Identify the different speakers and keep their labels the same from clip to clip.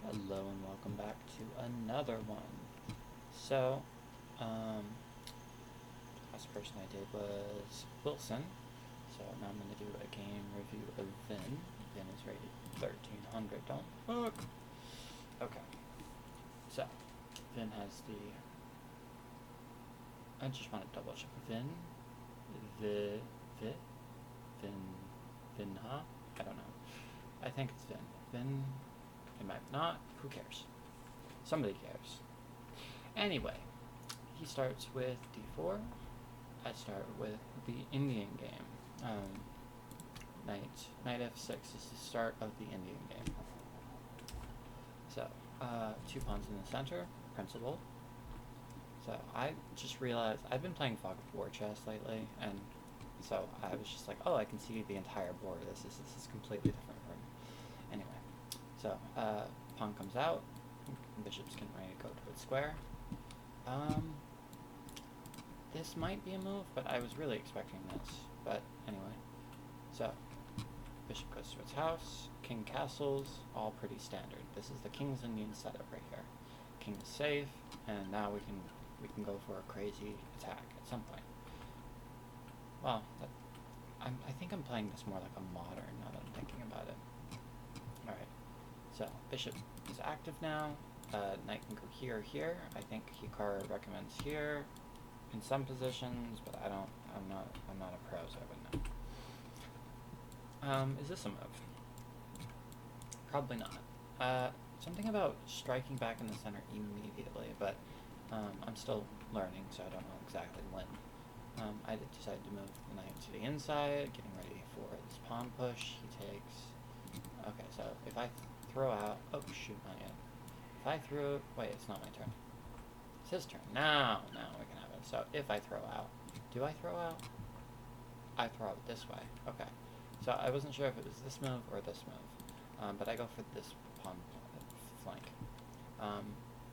Speaker 1: Hello and welcome back to another one. So, um, last person I did was Wilson. So now I'm going to do a game review of Vinh. Vinh is rated 1300, don't fuck. Okay, so Vinh has the. I just want to double check. Vinh? The. Vin? Vin. Vinha? I don't know. I think it's Vinh. Vinh. It might not. Who cares? Somebody cares. Anyway, he starts with d4. I start with the Indian game. Knight f6 is the start of the Indian game. So, 2 pawns in the center, principal. So I just realized I've been playing Fog of War chess lately, and so I was just like, oh, I can see the entire board. This is completely different from. Anyway, so pawn comes out, bishop's getting ready to go towards square. This might be a move, but I was really expecting this. But anyway, so bishop goes to its house, king castles, all pretty standard. This is the King's Indian setup right here. King is safe, and now we can go for a crazy attack at some point. Well, I think I'm playing this more like a modern now that I'm thinking about it. All right, so bishop is active now. Knight can go here or here. I think Hikaru recommends here in some positions, but I'm not a pro, so I wouldn't know. Is this a move? Probably not. Something about striking back in the center immediately, but I'm still learning, so I don't know exactly when. I decided to move the knight to the inside, getting ready for this pawn push. He takes. Okay, so if I throw out, oh shoot, not yet. If I threw, wait, it's not my turn. It's his turn. Now we can have it. So if I throw out, do I throw out? I throw out this way. Okay. So I wasn't sure if it was this move or this move, but I go for this pawn flank.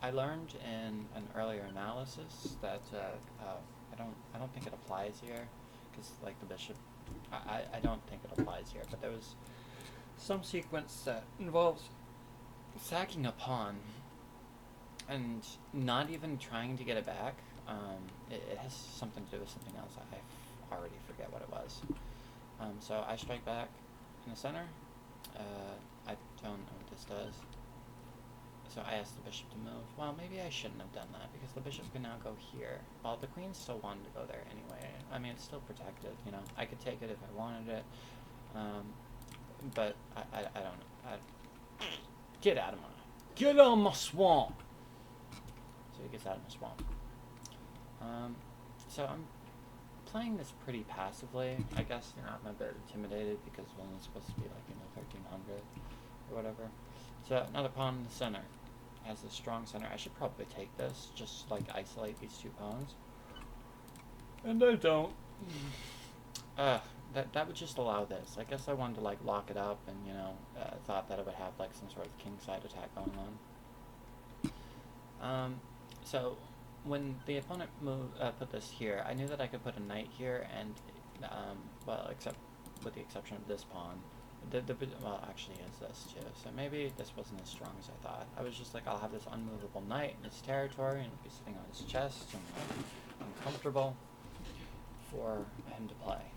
Speaker 1: I learned in an earlier analysis that I don't think it applies here, because like the bishop, I don't think it applies here. But there was some sequence that involves sacking a pawn and not even trying to get it back. It has something to do with something else. I already forget what it was. So I strike back in the center. I don't know what this does. So I asked the bishop to move. Well, maybe I shouldn't have done that, because the bishop can now go here. Well, the queen still wanted to go there anyway. I mean, it's still protected, you know. I could take it if I wanted it. But I don't know. Get out of my swamp! So he gets out of my swamp. So I'm playing this pretty passively. I guess, you know, I'm a bit intimidated because Villain's supposed to be like, 1300 or whatever. So another pawn in the center. Has a strong center. I should probably take this, just like isolate these 2 pawns. And I don't. That would just allow this. I guess I wanted to like lock it up, and thought that it would have like some sort of king side attack going on. So when the opponent put this here, I knew that I could put a knight here, and well, except with the exception of this pawn. Well, actually, is this too. So maybe this wasn't as strong as I thought. I was just like, I'll have this unmovable knight in his territory, and it'll be sitting on his chest, and uncomfortable for him to play.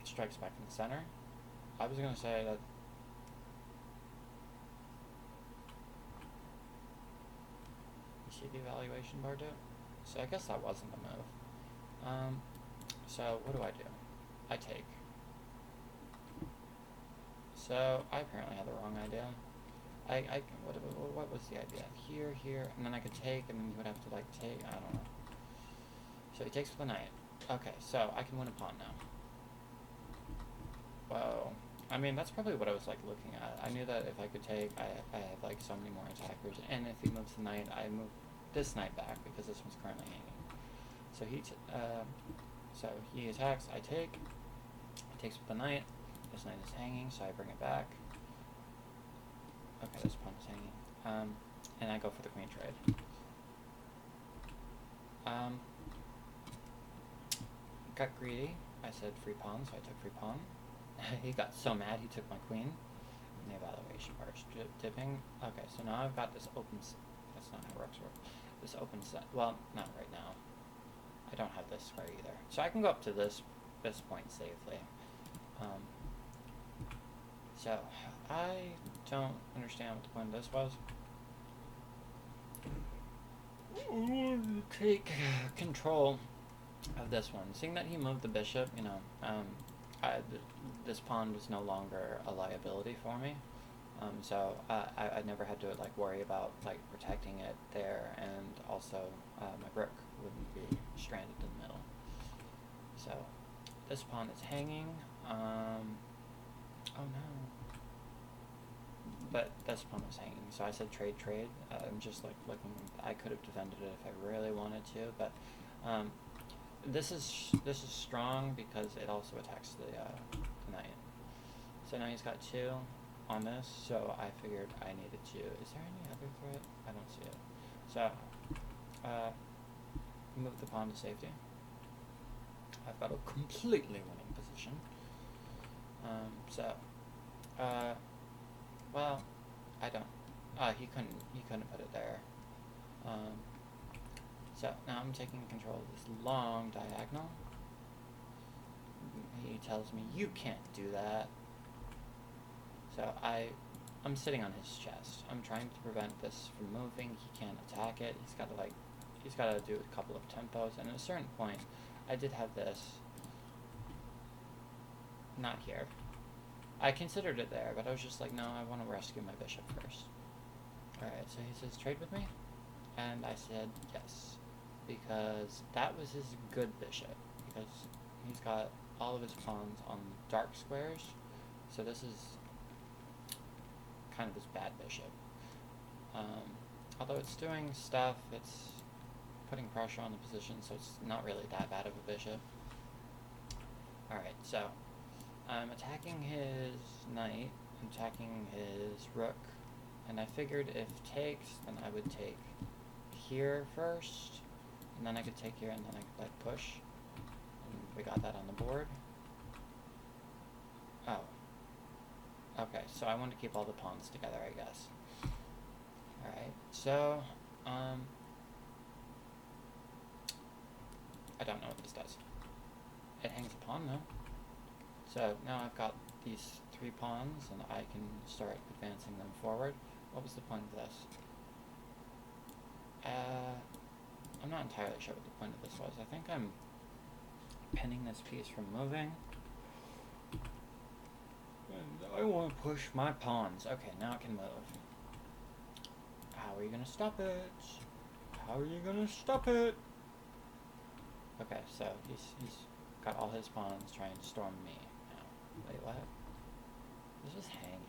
Speaker 1: Strikes back in the center. I was gonna say that. You see the evaluation bar too? So I guess that wasn't the move. So what do? I take. So I apparently had the wrong idea. What was the idea? Here, and then I could take, and then you would have to like take. I don't know. So he takes with the knight. Okay, so I can win a pawn now. Whoa. I mean, that's probably what I was like looking at. I knew that if I could take, I have like so many more attackers, and if he moves the knight, I move this knight back because this one's currently hanging. So he attacks. I take. He takes with the knight. This knight is hanging, so I bring it back. Okay, this pawn is hanging. And I go for the queen trade. Got greedy. I said free pawn, so I took free pawn. He got so mad he took my queen. the evaluation bars. Dipping. Okay, so now I've got this that's not how rooks work. This open set. Well, not right now. I don't have this square either. So I can go up to this point safely. So I don't understand what the point of this was. Take control of this one. Seeing that he moved the bishop, you know, this pawn was no longer a liability for me. So I never had to like worry about like protecting it there, and also my rook wouldn't be stranded in the middle. So this pawn is hanging. Oh no. But this pawn was hanging, so I said trade. I'm just like looking. I could have defended it if I really wanted to, but this is strong because it also attacks the knight. So now he's got 2 on this, so I figured I needed to. Is there any other threat? I don't see it. So move the pawn to safety. I've got a completely winning position. Well, I don't. He couldn't put it there. So now I'm taking control of this long diagonal. He tells me you can't do that. So I'm sitting on his chest. I'm trying to prevent this from moving. He can't attack it. He's got to do a couple of tempos, and at a certain point, I did have this. Not here. I considered it there, but I was just like, no, I want to rescue my bishop first. Alright, so he says, trade with me? And I said, yes. Because that was his good bishop. Because he's got all of his pawns on dark squares. So this is kind of his bad bishop. Although it's doing stuff, it's putting pressure on the position, so it's not really that bad of a bishop. Alright, so I'm attacking his knight, I'm attacking his rook, and I figured if takes, then I would take here first, and then I could take here, and then I could like push, and we got that on the board. Oh. Okay, so I want to keep all the pawns together, I guess. Alright, so, I don't know what this does. It hangs a pawn, though. So now I've got these 3 pawns, and I can start advancing them forward. What was the point of this? I'm not entirely sure what the point of this was. I think I'm pinning this piece from moving. And I want to push my pawns. Okay, now it can move. How are you going to stop it? How are you going to stop it? Okay, so he's got all his pawns trying to storm me now. Wait, what? This is hanging.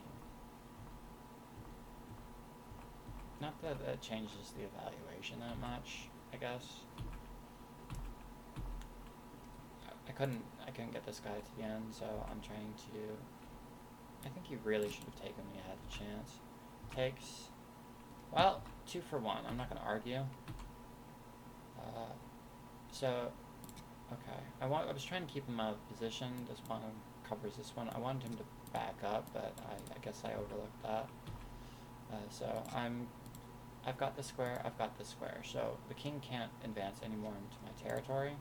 Speaker 1: Not that it changes the evaluation that much, I guess. I couldn't get this guy to the end, so I'm trying to. I think he really should have taken me. I had the chance. Takes. Well, 2 for 1. I'm not gonna argue. Okay. I was trying to keep him out of position. This pawn covers this one. I wanted him to back up, but I guess I overlooked that. So I've got the square. I've got the square. So the king can't advance anymore into my territory.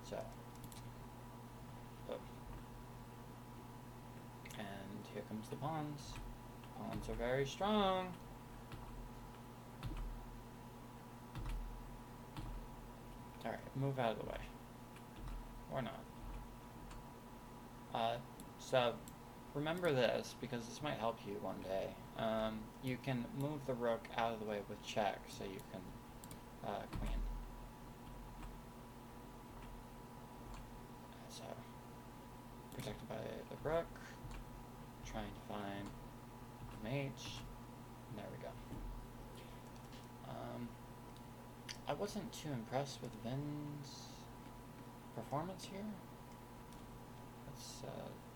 Speaker 1: So. Boom. And here comes the pawns. Pawns are very strong. Alright, move out of the way. Or not. So, remember this, because this might help you one day. You can move the rook out of the way with check, so you can queen. So, protected by the rook. Trying to find the mate. There we go. I wasn't too impressed with Vinh's performance here. Let's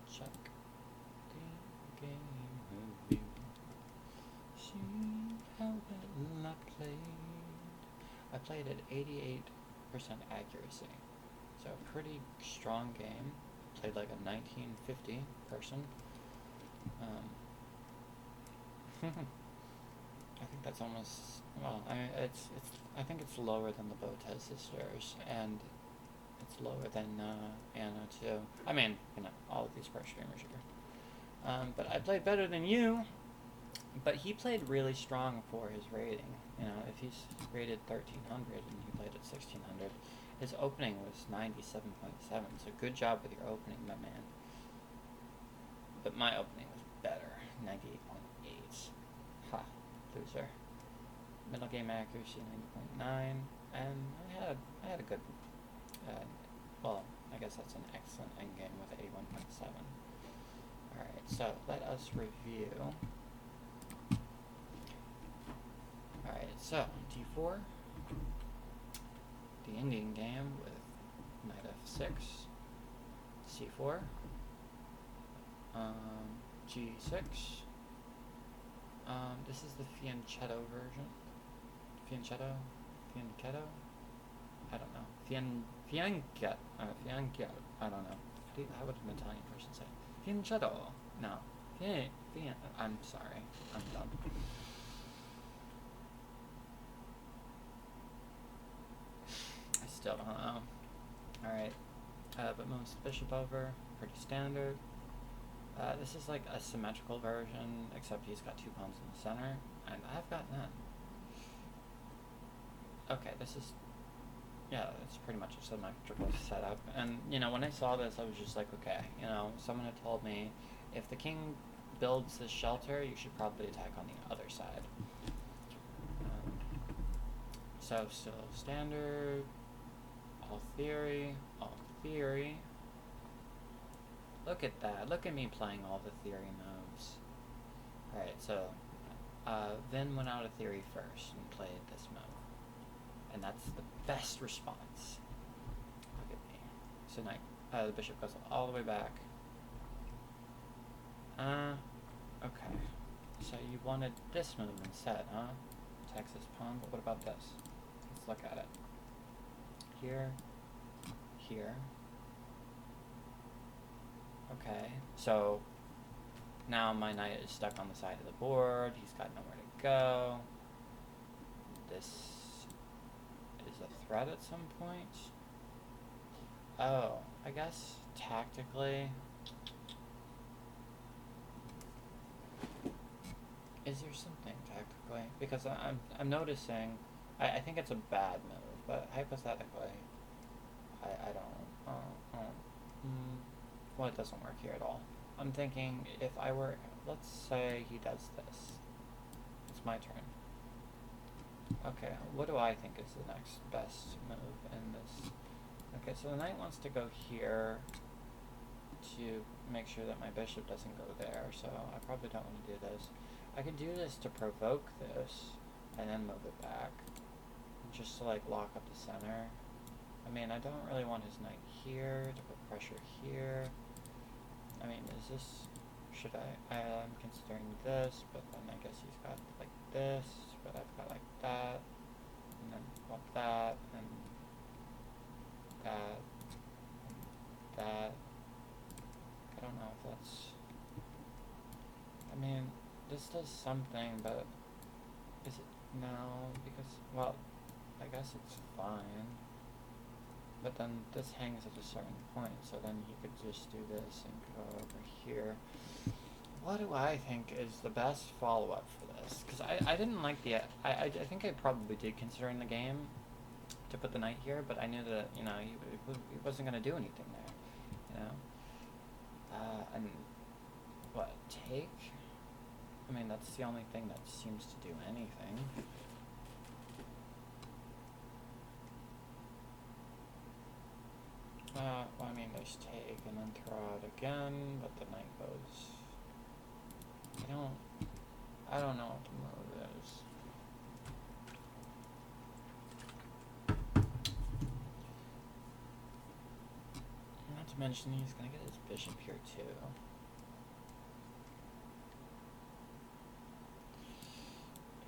Speaker 1: check the game review. See how well I played. I played at 88% accuracy. So pretty strong game. Played like a 1950 person. I think that's almost, well, I think it's lower than the Botez sisters, and it's lower than Anna too. I mean, you know, all of these pro streamers are. But I played better than you. But he played really strong for his rating. You know, if he's rated 1300 and he played at 1600, his opening was 97.7. So good job with your opening, my man. But my opening was better, 98.8. Ha, loser. Middle game accuracy 90.9, and I had a good. Well, I guess that's an excellent endgame with 81.7. All right, so let us review. Alright, so d4, the Indian game with knight f6, c4, g6, this is the fianchetto version, fianchetto, I don't know, fianchetto, I don't know, how would an Italian person say, fianchetto, no, I'm sorry, I'm dumb. Still don't know. Alright. But moves the bishop over. Pretty standard. This is like a symmetrical version, except he's got 2 pawns in the center, and I've got none. Okay, this is... Yeah, it's pretty much a symmetrical setup. And, you know, when I saw this, I was just like, okay, you know, someone had told me, if the king builds this shelter, you should probably attack on the other side. So, still standard... All theory. Look at that. Look at me playing all the theory moves. Alright, so Vinh went out of theory first and played this move. And that's the best response. Look at me. So now the bishop goes all the way back. Okay. So you wanted this move instead, huh? Texas pawn, but what about this? Let's look at it. Here. Okay, so now my knight is stuck on the side of the board. He's got nowhere to go. This is a threat at some point. Oh, I guess tactically. Is there something tactically? Because I'm noticing. I think it's a bad move, but hypothetically, I don't. Well, it doesn't work here at all. I'm thinking if I were, let's say he does this. It's my turn. Okay, what do I think is the next best move in this? Okay, so the knight wants to go here to make sure that my bishop doesn't go there, so I probably don't want to do this. I could do this to provoke this, and then move it back, just to like lock up the center. I mean, I don't really want his knight here, to put pressure here. I mean, is this, should I'm considering this, but then I guess he's got like this, but I've got like that, and then want that, and that, and that. I don't know if that's, I mean, this does something, but is it, no, because, well, I guess it's fine. But then this hangs at a certain point, so then you could just do this and go over here. What do I think is the best follow-up for this? Because I didn't like the... I think I probably did consider in the game to put the knight here, but I knew that, you know, he wasn't going to do anything there, you know? And what, take? I mean, that's the only thing that seems to do anything. Well, I mean, there's take and then throw out again, but the knight goes... I don't know what the move is. Not to mention, he's gonna get his bishop here too.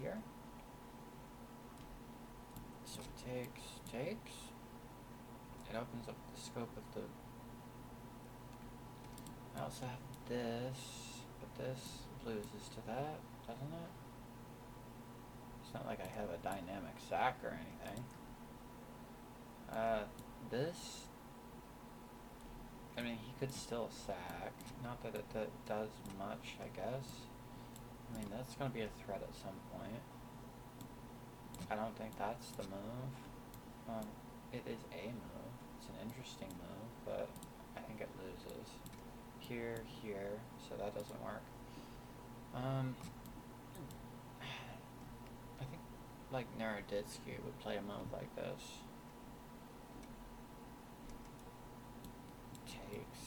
Speaker 1: Here? So takes. It opens up the scope of the... I also have this, but This loses to that, doesn't it? It's not like I have a dynamic sack or anything. This... I mean, he could still sack. Not that it does much, I guess. I mean, that's going to be a threat at some point. I don't think that's the move. It is a move. It's an interesting move, but I think it loses. Here, so that doesn't work. I think, like, Naroditsky would play a move like this. Takes.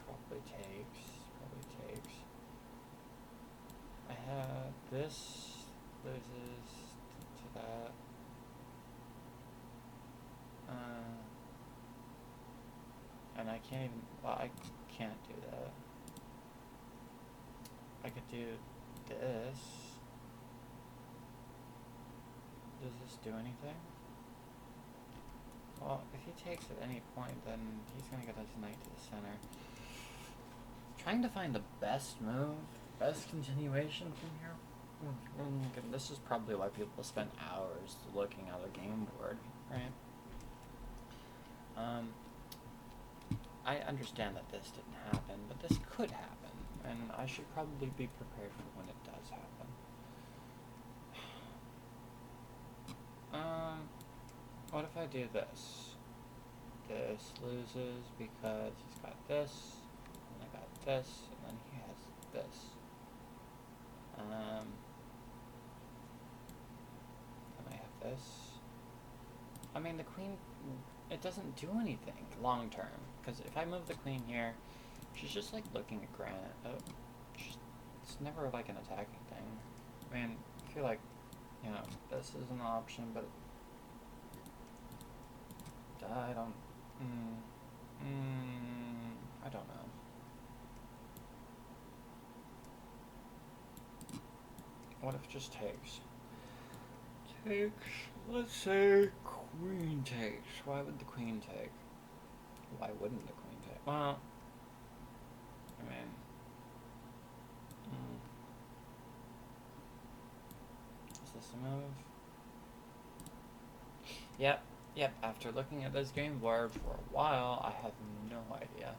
Speaker 1: Probably takes. I have this loses to that. And I can't even, well, I can't do that. I could do this. Does this do anything? Well, if he takes at any point, then he's gonna get his knight to the center. Trying to find the best move, best continuation from here. This is probably why people spend hours looking at a game board, right? I understand that this didn't happen, but this could happen, and I should probably be prepared for when it does happen. What if I do this? This loses because he's got this, and I got this, and then he has this. And I have this. I mean, the queen, it doesn't do anything long term, because if I move the queen here, she's just like looking at granite. It's never like an attacking thing. I mean, I feel like, you know, this is an option, but I don't know. What if it just takes? Let's say queen takes. Why would the queen take? Why wouldn't the queen take? Well, I mean, is this a move? Yep, after looking at this game board for a while, I have no idea.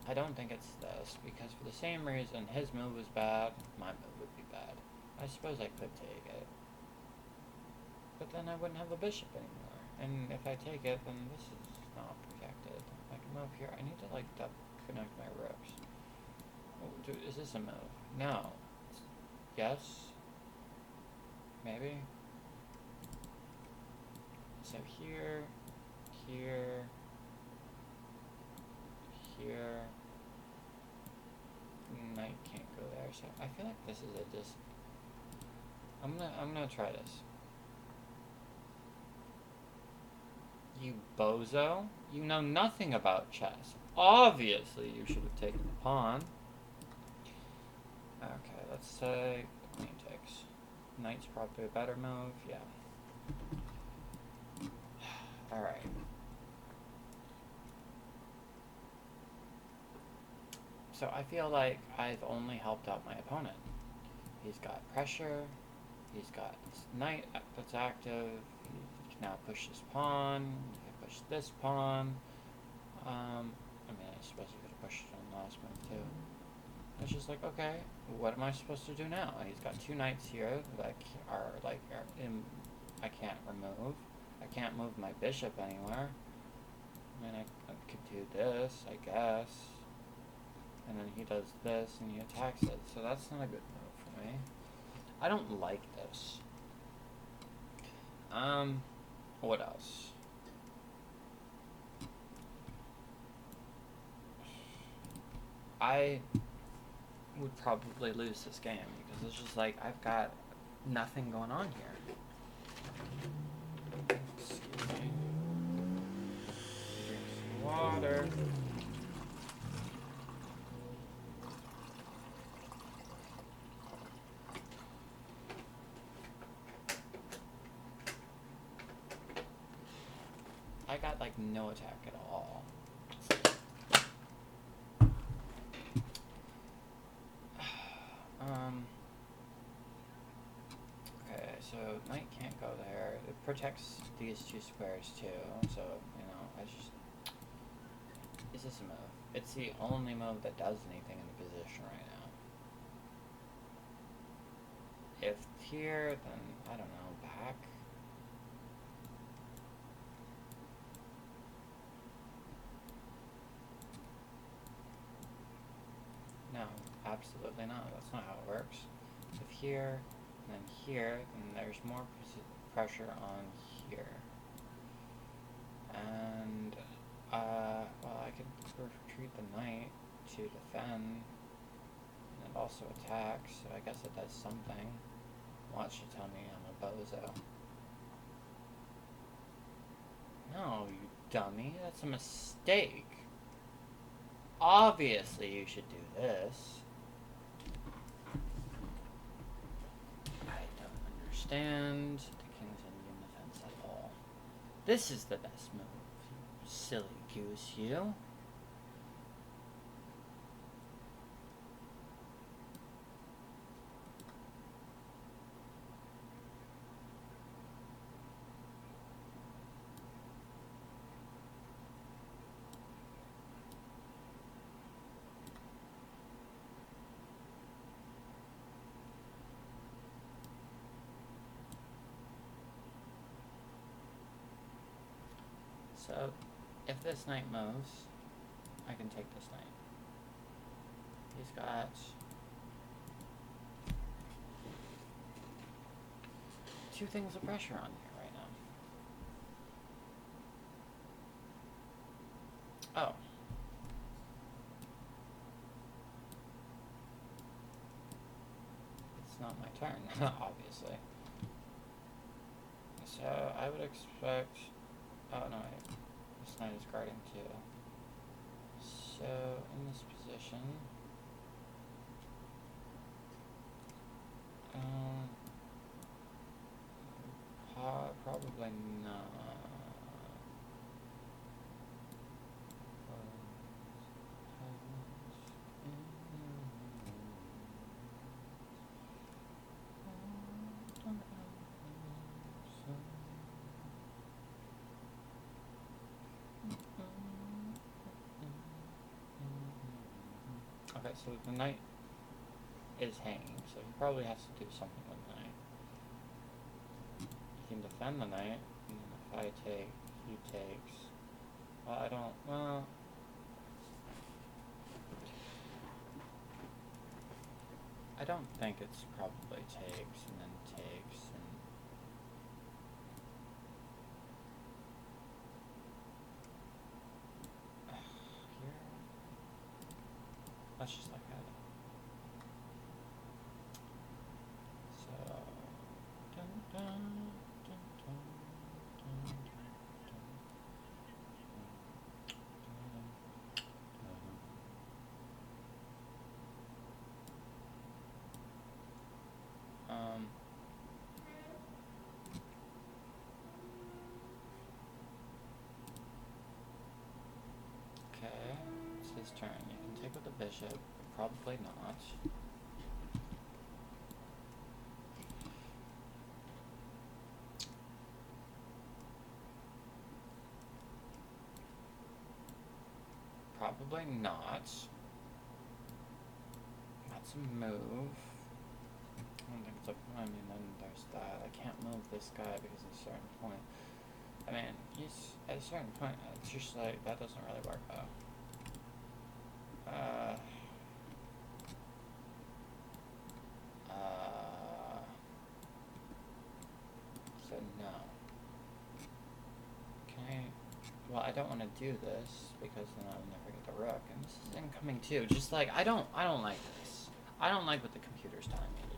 Speaker 1: I don't think it's this, because for the same reason his move was bad, my move would be bad. I suppose I could take it. But then I wouldn't have a bishop anymore. And if I take it, then this is not protected. I can move here. I need to, like, connect my rooks. Oh, is this a move? No. Yes? Maybe? So here, knight can't go there, so I feel like this is a I'm gonna try this. You bozo? You know nothing about chess. Obviously you should have taken the pawn. Okay, let's say the queen takes. Knight's probably a better move, yeah. Alright. So I feel like I've only helped out my opponent. He's got pressure, he's got this knight that's active, he can now push his pawn, he can push this pawn. I mean, I suppose he could have pushed it on the last move too. It's just like, okay, what am I supposed to do now? He's got two knights here that I can't remove. I can't move my bishop anywhere. I mean, I could do this, I guess. And then he does this, and he attacks it. So that's not a good move for me. I don't like this. What else? I would probably lose this game, because it's just like, I've got nothing going on here. Excuse me. Drink some water. I got like no attack at all. protects these two squares too, so, you know, I just... Is this a move? It's the only move that does anything in the position right now. If here, then, I don't know, back? No, absolutely not. That's not how it works. If here, and then here, then there's more pressure on here. And, well, I could retreat the knight to defend, and it also attacks, so I guess it does something. Watch you tell me I'm a bozo. No, you dummy, that's a mistake. Obviously you should do this. I don't understand the King's Indian defense at all. This is the best move, you silly goose, you. So, if this knight moves, I can take this knight. He's got... two things of pressure on here right now. Oh. It's not my turn, obviously. So, I would expect... Oh, no, wait. This knight is guarding too. So, in this position... probably not. Okay, so the knight is hanging, so he probably has to do something with the knight. He can defend the knight, and then if I take, he takes. Well, I don't, well... I don't think it's probably takes, and then takes, and... here? Let's just look at it. So... Dun, dun, dun, dun, dun, dun, okay, it's his turn. You can take with the bishop, but probably not. Probably not. That's a move. I don't think it's a... I mean, then there's that. I can't move this guy because at a certain point... I mean, he's... At a certain point, it's just like, that doesn't really work, though. So no. Can I... Well, I don't want to do this, because then I'll never get the rook. And this is incoming too. Just like, I don't like this. I don't like what the computer's telling me to do.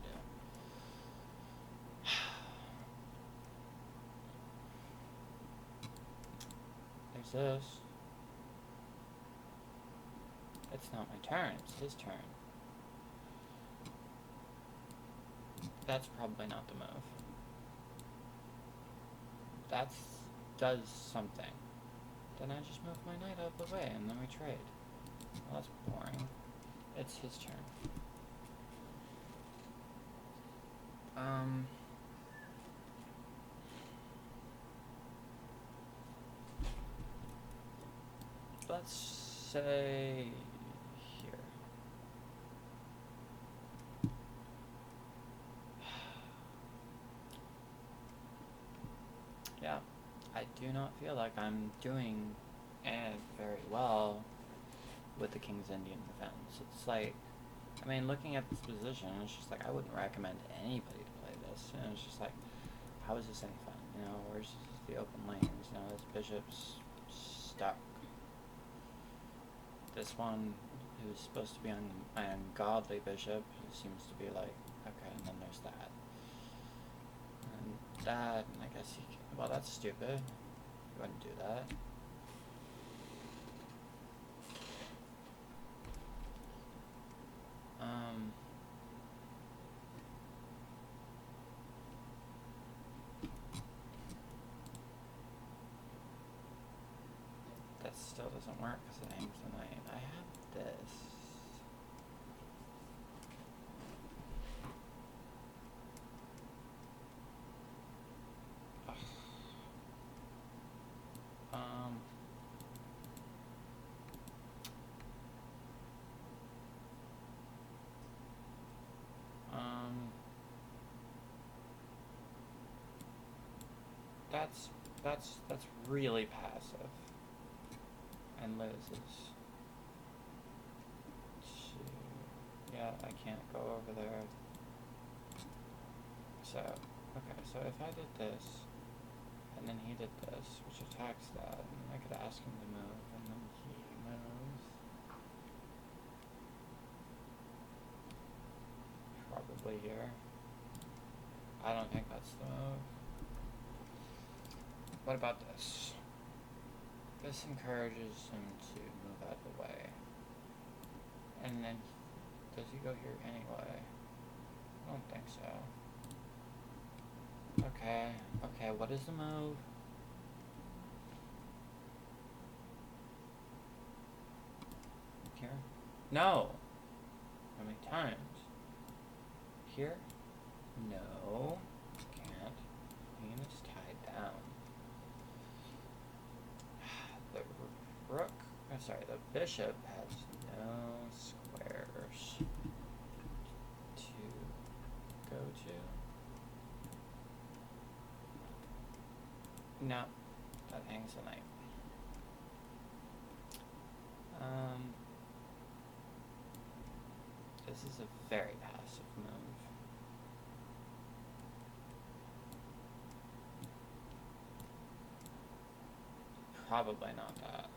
Speaker 1: There's this. It's not my turn, it's his turn. That's probably not the move. That does something. Then I just move my knight out of the way and then we trade. Well, that's boring. It's his turn. let's say here. Yeah, I do not feel like I'm doing very well with the King's Indian defense. It's like, I mean, looking at this position, it's just like I wouldn't recommend anybody to play this. And it's just like, how is this any fun? You know, where's the open lanes? You know, this bishop's stuck. This one, who's supposed to be an ungodly bishop, seems to be like, okay, and then there's that. And that, and I guess he can, well, that's stupid. You wouldn't do that. That still doesn't work because it hangs the knight. I have this. That's really passive. And Liz is... Yeah, I can't go over there. So, okay, so if I did this, and then he did this, which attacks that, and I could ask him to move, and then he moves. Probably here. I don't think that's the move. What about this? This encourages him to move out of the way. And then, does he go here anyway? I don't think so. Okay, what is the move? Here? No! How many times? Here? No. Can't. Queen is tied down. The rook, the bishop has no squares to go to. No, that hangs the knight. This is a very passive move. Probably not that.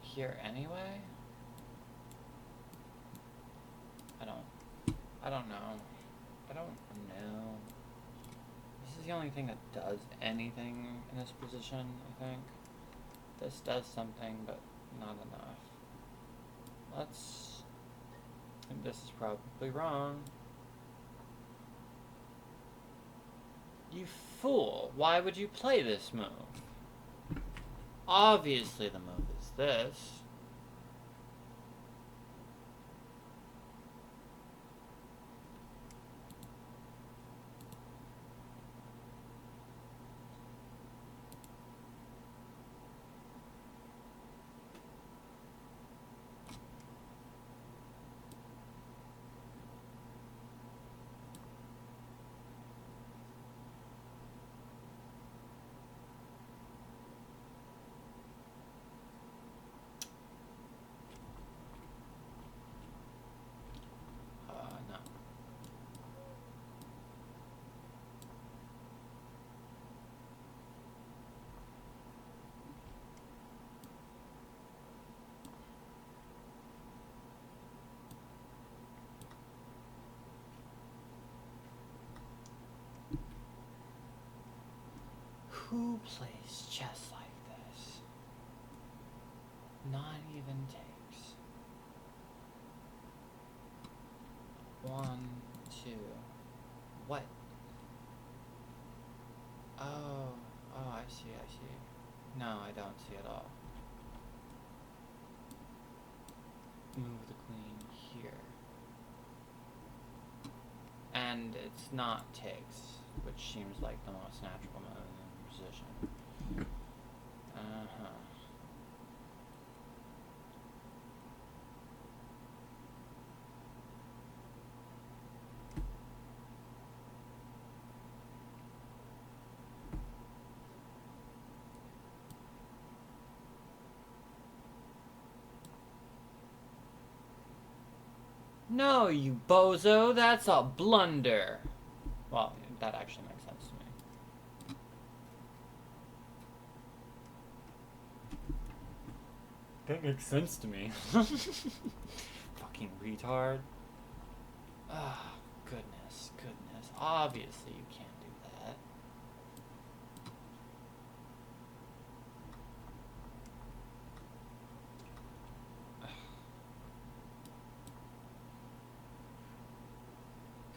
Speaker 1: Here anyway? I don't know. I don't know. This is the only thing that does anything in this position, I think. This does something, but not enough. And this is probably wrong. You fool! Why would you play this move? Obviously the move is this. No. Who plays chess like this? Not even takes. 1, 2. What? Oh, I see. No, I don't see at all. Move the queen here. And it's not takes, which seems like the most natural move in the position. No, you bozo, that's a blunder. Well, that actually makes sense to me. That makes sense to me. Fucking retard. Ah, goodness, goodness. Obviously you can't do that.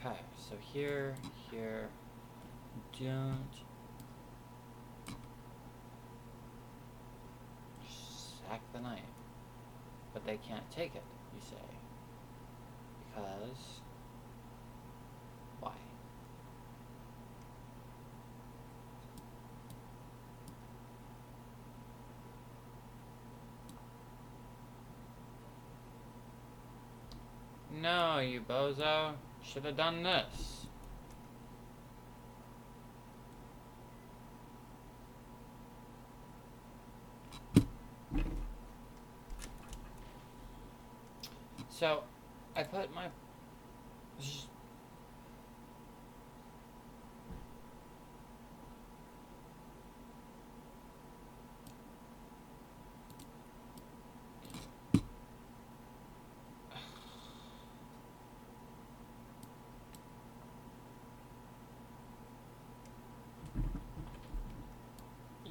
Speaker 1: Okay, so here, don't sack the knight. But they can't take it, you say. Because... why? No, you bozo. Should have done this. So, I put my...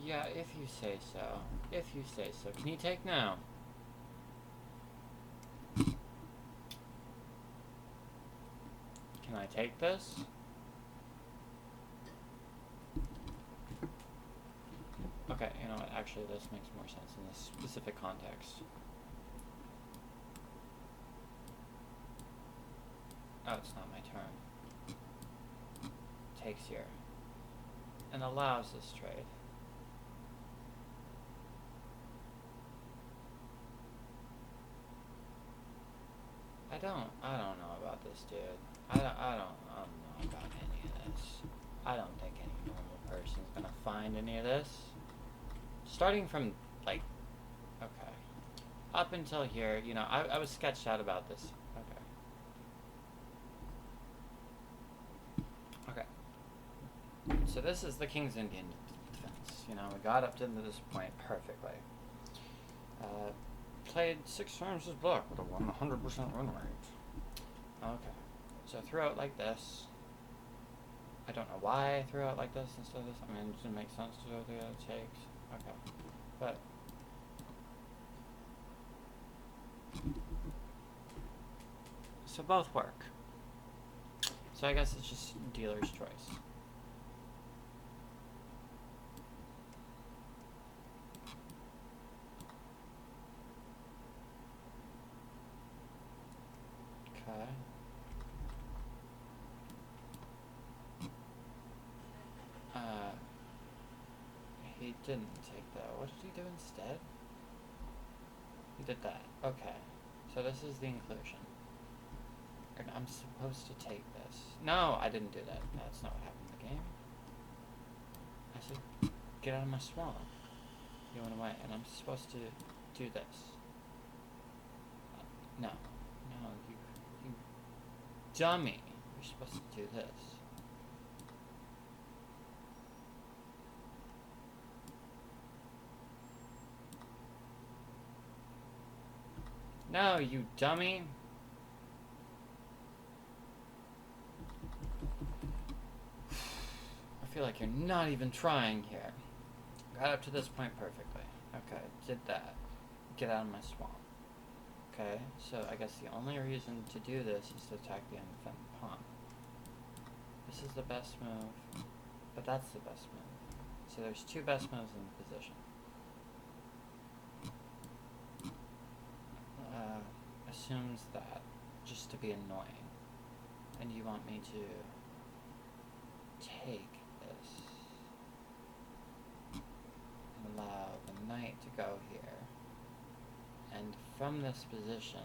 Speaker 1: Yeah, if you say so. If you say so. Can you take now? Can I take this? Okay, you know what? Actually, this makes more sense in this specific context. Oh, it's not my turn. Takes here. And allows this trade. I don't know about this, dude. I don't know about any of this. I don't think any normal person's gonna find any of this. Starting from, like, okay. Up until here, you know, I was sketched out about this. Okay. Okay. So this is the King's Indian defense. You know, we got up to this point perfectly. Played 6 times his block with a 100% win rate. Okay. So threw out like this. I don't know why I threw out like this instead of this. I mean, it didn't make sense to do the other takes. Okay. But... so both work. So I guess it's just dealer's choice. Okay. He didn't take that. What did he do instead? He did that. Okay. So this is the inclusion. And I'm supposed to take this. No, I didn't do that. That's not what happened in the game. I said, get out of my swamp. You went away. And I'm supposed to do this. No. No, you dummy. You're supposed to do this. No, you dummy. I feel like you're not even trying here. Got up to this point perfectly. Okay, did that. Get out of my swamp. Okay, so I guess the only reason to do this is to attack the undefended pawn. This is the best move, but that's the best move. So there's 2 best moves in the position. Assumes that just to be annoying. And you want me to take this and allow the knight to go here. And from this position,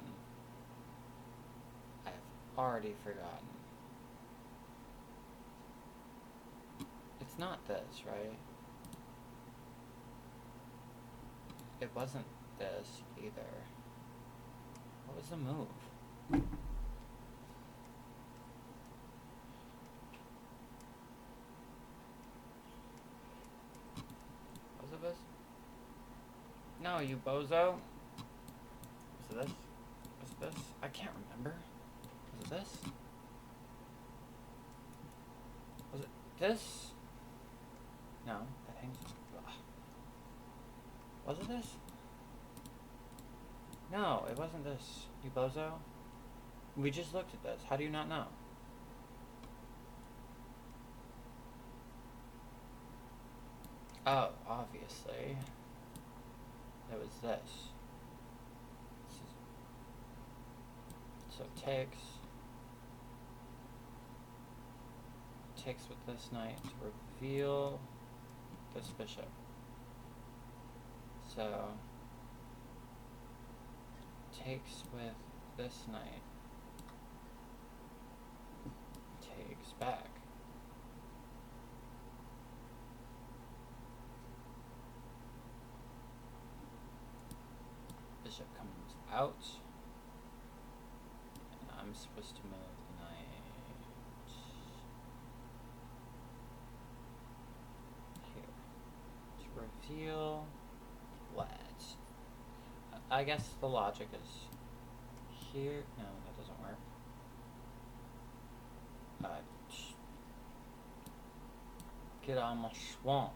Speaker 1: I've already forgotten. It's not this, right? It wasn't this either. What was the move? No, you bozo. Was it this? Was it this? I can't remember. Was it this? Was it this? No, that hangs. Ugh. Was it this? No, it wasn't this. You bozo. We just looked at this. How do you not know? Oh, obviously. It was this. So takes with this knight to reveal this bishop. So takes with this knight, takes back. Bishop comes out, and I'm supposed to move the knight here to reveal what? I guess the logic is here. No, that doesn't work. Get on my swamp.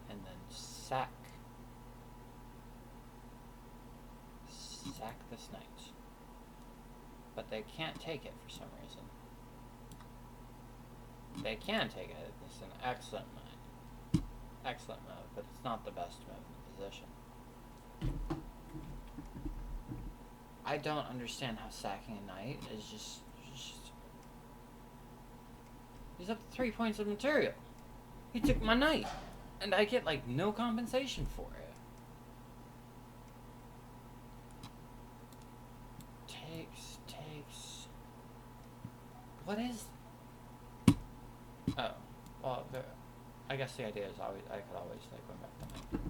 Speaker 1: And then sack this knight. But they can't take it for some reason. They can take it. It's an excellent move. Excellent move, but it's not the best move in the position. I don't understand how sacking a knight is just he's up to 3 points of material. He took my knight, and I get like no compensation for it. Takes. What is? Oh, well, I guess the idea is I could always like win back the knight.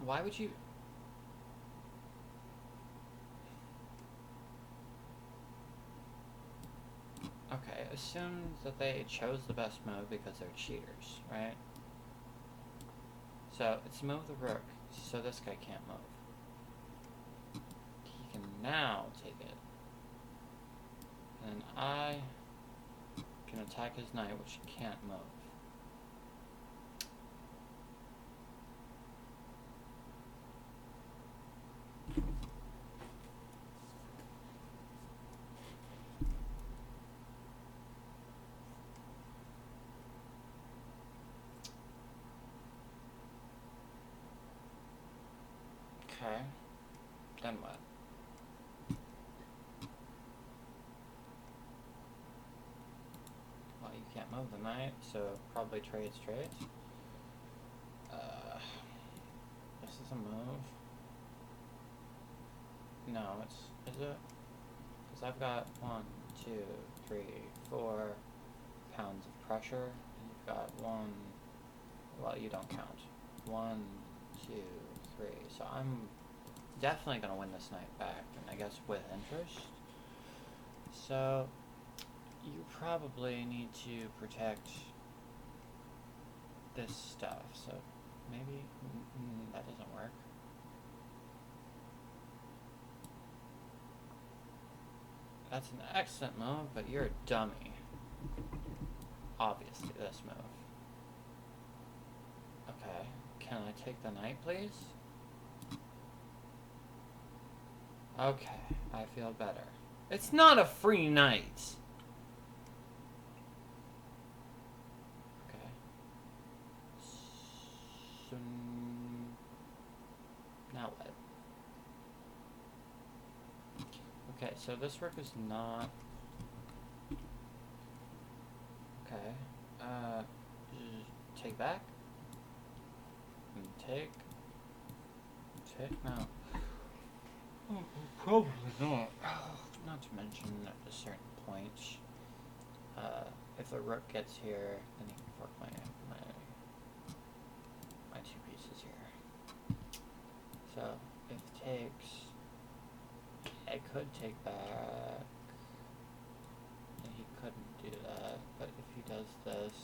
Speaker 1: Why would you? Okay, assume that they chose the best move because they're cheaters, right? So it's move the rook, so this guy can't move. He can now take it. And I can attack his knight, which he can't move. Okay, then what? Well, you can't move the knight, so probably trades. This is a move. No, is it? Because I've got 1, 2, 3, 4 pounds of pressure, and you've got 1, well, you don't count. 1, 2, 3, so I'm definitely going to win this knight back, and I guess with interest. So you probably need to protect this stuff, so maybe that doesn't work. That's an excellent move, but you're a dummy. Obviously, this move. Okay, can I take the knight, please? Okay, I feel better. It's not a free knight! Okay. So now what? Okay, so this rook is not... Okay. Take back. And take. No. Oh, probably not. Not to mention at a certain point, if the rook gets here, then he can fork my two pieces here. So if takes, I could take back, and he couldn't do that. But if does this,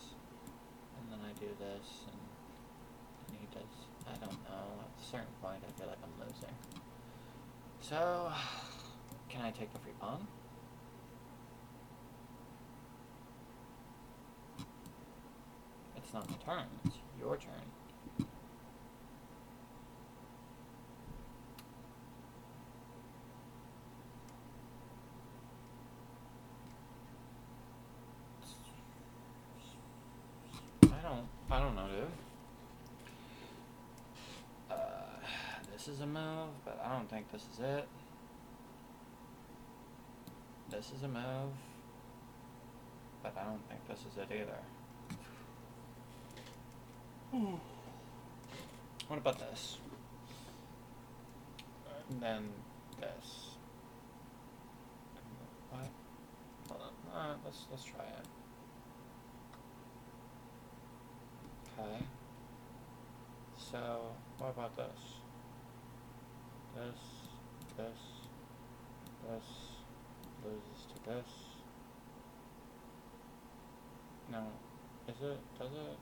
Speaker 1: and then I do this, and he does, I don't know, at a certain point I feel like I'm losing. So, can I take the free pawn? It's not my turn, it's your turn. I don't know, dude. This is a move, but I don't think this is it. This is a move, but I don't think this is it either. What about this? And then this. What? Hold on. Let's try it. Okay. So, what about this? This loses to this. No. Is it? Does it?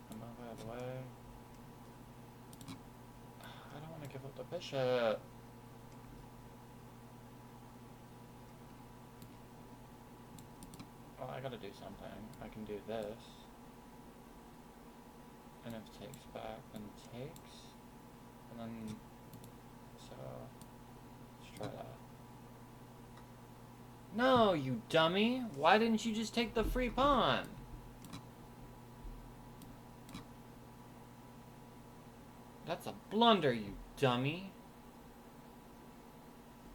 Speaker 1: I move out of the way. I don't want to give up the bishop. Well, I gotta do something. I can do this. And if it takes back, then it takes. And then, so, let's try that. No, you dummy! Why didn't you just take the free pawn? That's a blunder, you dummy.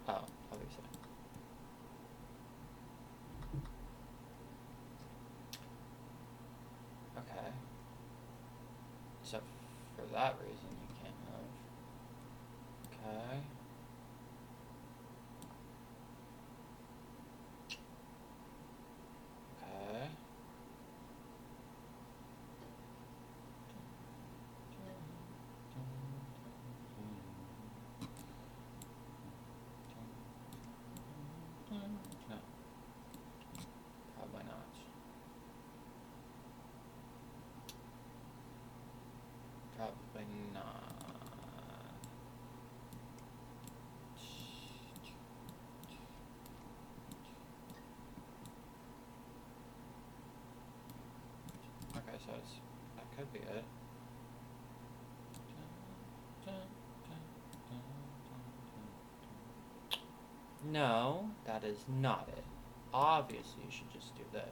Speaker 1: Oh, obviously. Okay. So, for that reason, you can't move. Okay. Okay. No. Probably not. Probably not. Okay, so it's, that could be it. No, that is not it. Obviously, you should just do this.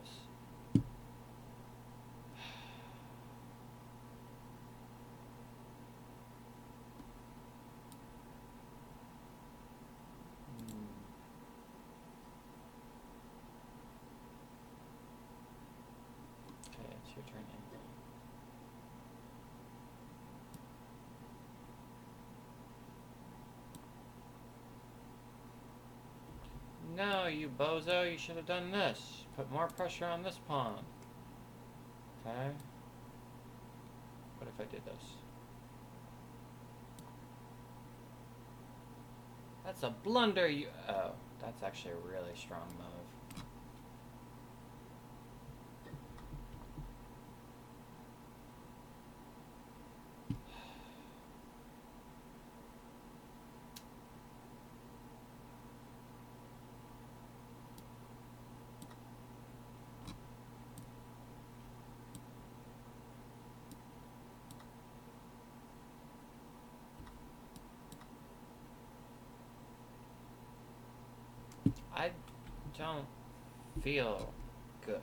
Speaker 1: Okay, it's your turn, Emily. No, you bozo, you should have done this. Put more pressure on this pawn. Okay? What if I did this? That's a blunder, you... Oh, that's actually a really strong move. I don't feel good,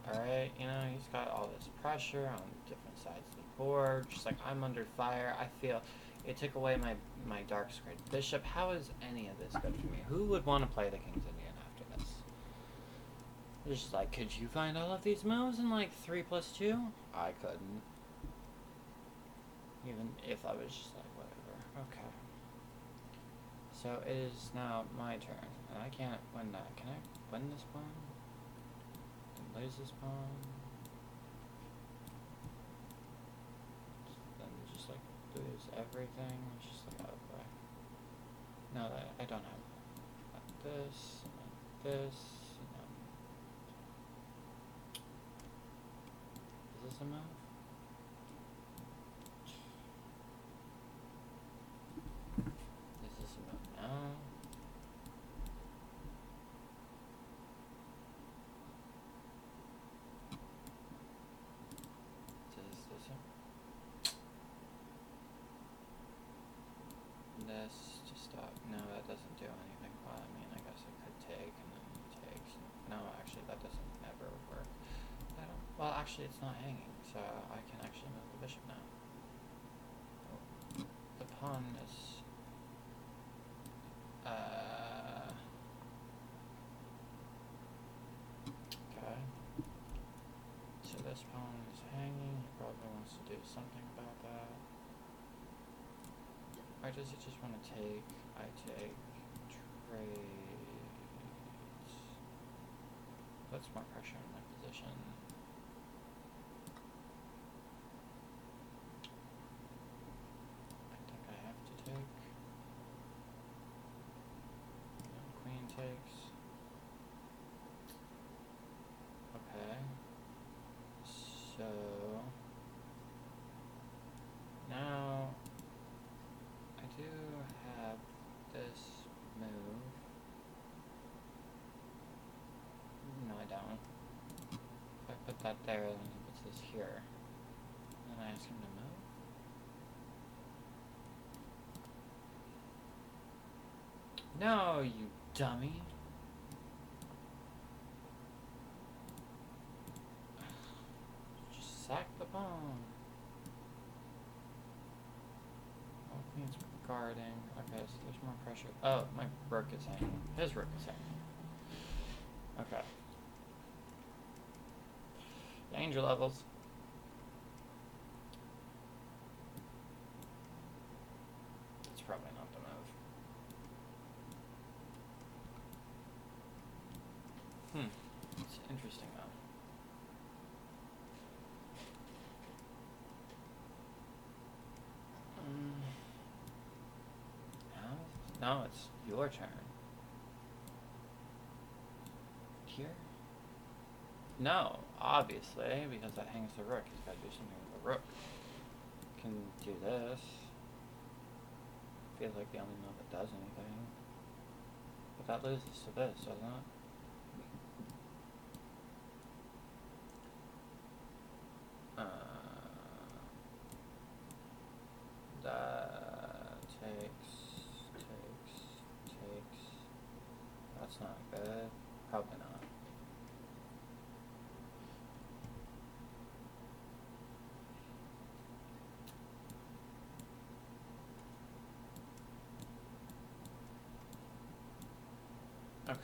Speaker 1: alright? You know, he's got all this pressure on different sides of the board, just like I'm under fire. I feel it took away my dark squared bishop. How is any of this good for me? Who would want to play the King's Indian after this? It's just like, could you find all of these moves in like 3+2? I couldn't. Even if I was just like, whatever. Okay. So it is now my turn, and I can't win that. Can I win this pawn? Then lose this pawn? Then just like lose everything? It's just like, oh boy. No, I don't have this, and then this, and then... the move? Is this a move now? Is this a... This to stop. No, that doesn't do anything. Well, I mean, I guess I could take and then he takes. No, actually, that doesn't ever work. I don't. Well, actually, it's not hanging, so I can actually move the bishop now. Oh, the pawn is. Okay. So this pawn is hanging. He probably wants to do something about that. Or does he just want to take? I take. Trades. Puts more pressure on my position. I think I have to take. And queen takes. Okay. So now I do have this move. No, I don't. If I put that there, then he puts this here. And then I ask him to move. No, you dummy. Just sack the pawn. Oh, queen's guarding. Okay, so there's more pressure. Oh, my rook is hanging. His rook is hanging. Okay. Danger levels. It's probably not the move. It's interesting though. No, it's your turn. Here? No, obviously, because that hangs the rook. He's got to do something with the rook. Can do this. Feels like the only move that does anything. But that loses to this, doesn't it? That takes. That's not good. Probably not. Okay.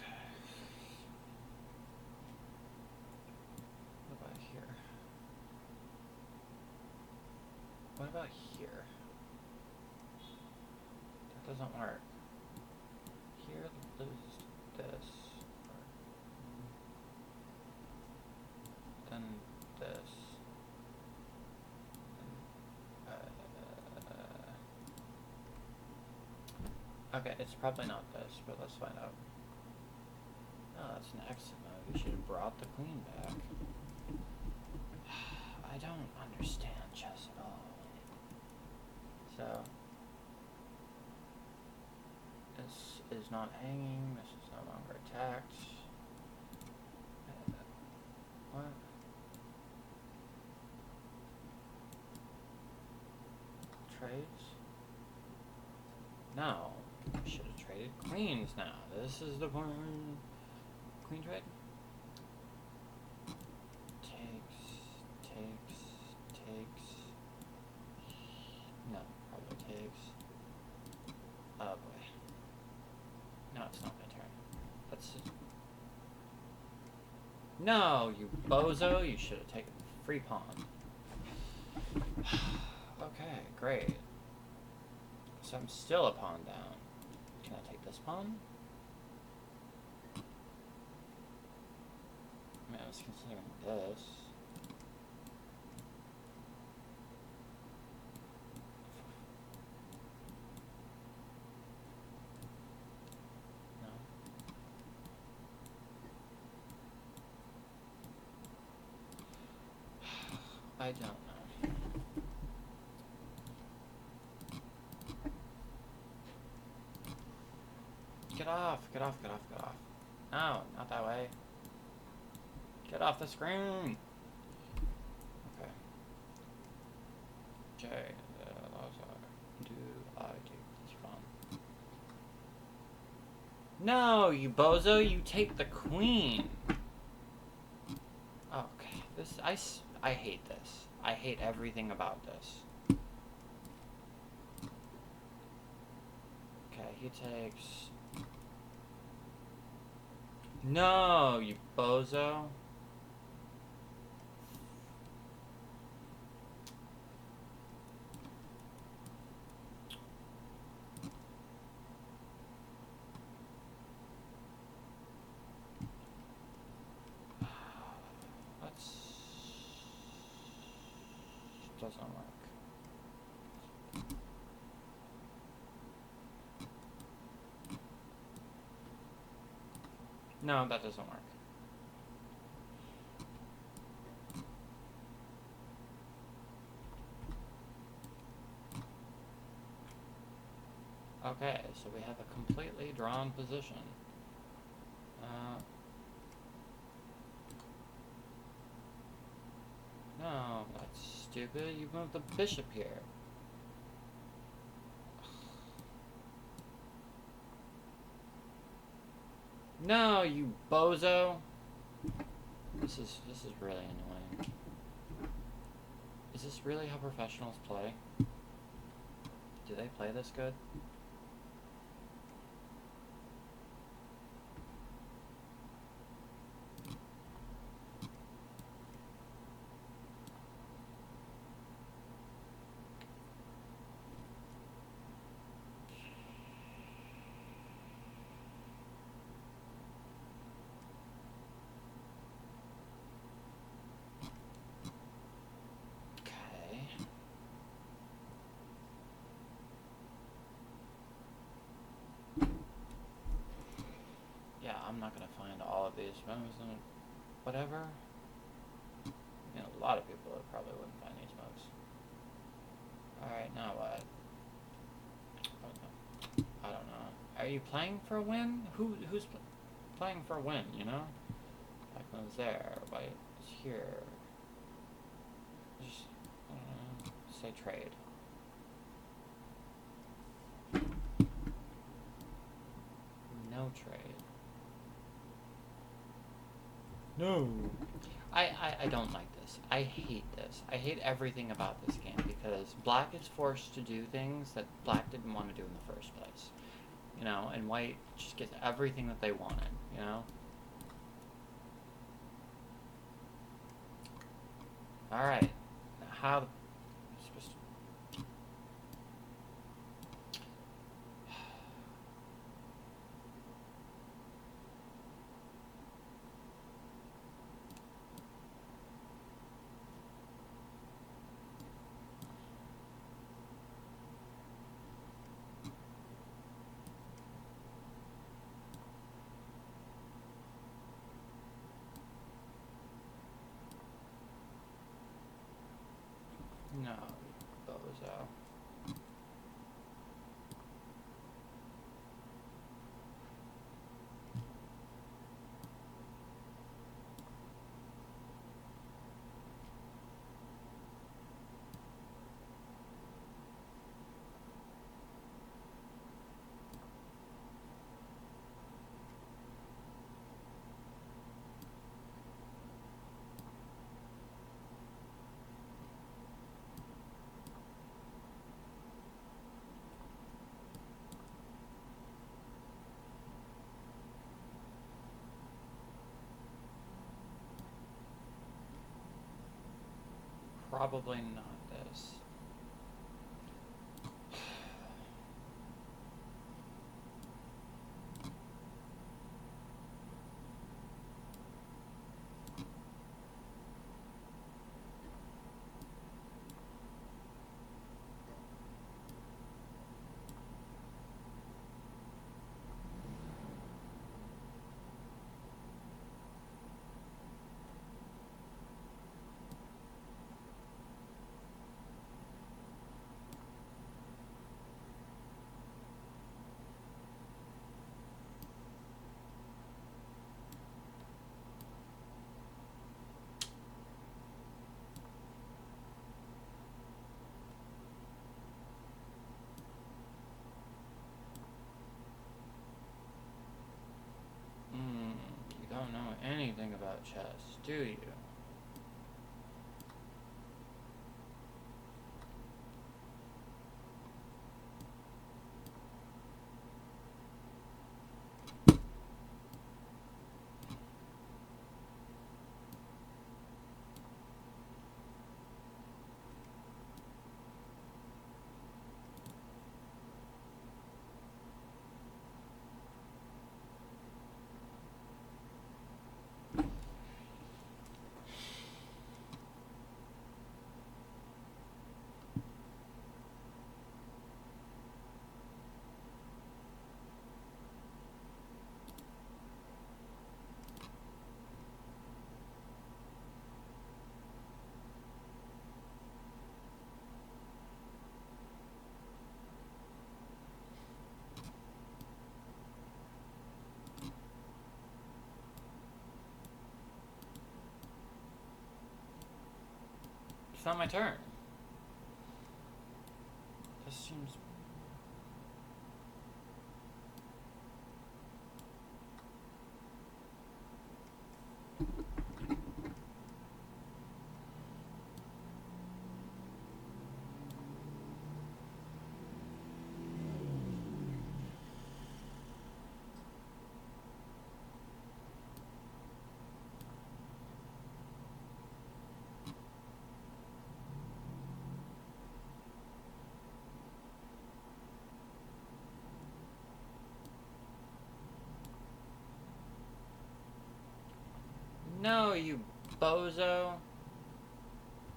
Speaker 1: What about here? What about here? That doesn't work. Here, lose this. Then this. Okay, it's probably not this, but let's find out. Oh, that's an exit move. You should have brought the queen back. I don't understand chess at all. So, this is not hanging. This is no longer attacked. What? Trades? No. I should have traded queens now. This is the point. Queen trade? Takes. No, probably takes. Oh boy. No, it's not my turn. That's just... No, you bozo! You should have taken the free pawn. Okay, great. So I'm still a pawn down. Can I take this pawn? I mean, I was considering this. No. I don't know. Get off, get off, get off, get off. No, not that way. Get off the screen! Okay. J, do I take this from? No, you bozo, you take the queen! Okay, I hate this. I hate everything about this. Okay, he takes... No, you bozo. Doesn't work. No, that doesn't work. Okay, so we have a completely drawn position. No, that's stupid. You moved the bishop here. No, you bozo. This is really annoying. Is this really how professionals play? Do they play this good? Yeah, I'm not gonna find all of these moves and whatever. You know, a lot of people probably wouldn't find these moves. Alright, now what? I don't know. Are you playing for a win? Who's playing for a win, you know? Black moves there, white is here. Just, I don't know, say trade. No trade. No. I don't like this. I hate this. I hate everything about this game because black is forced to do things that black didn't want to do in the first place. You know, and white just gets everything that they wanted, you know? Alright. How... supposed to... No, bozo. Probably not this. Do you? It's not my turn. This seems... No, you bozo.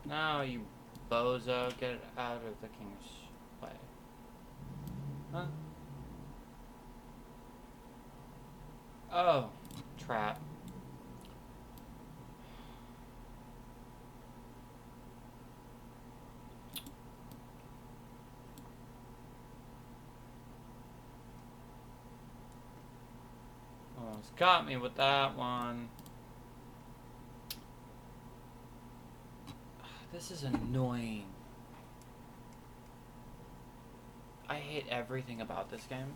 Speaker 1: No, you bozo. Get it out of the king's way. Huh? Oh, trap. Almost got me with that one. This is annoying. I hate everything about this game.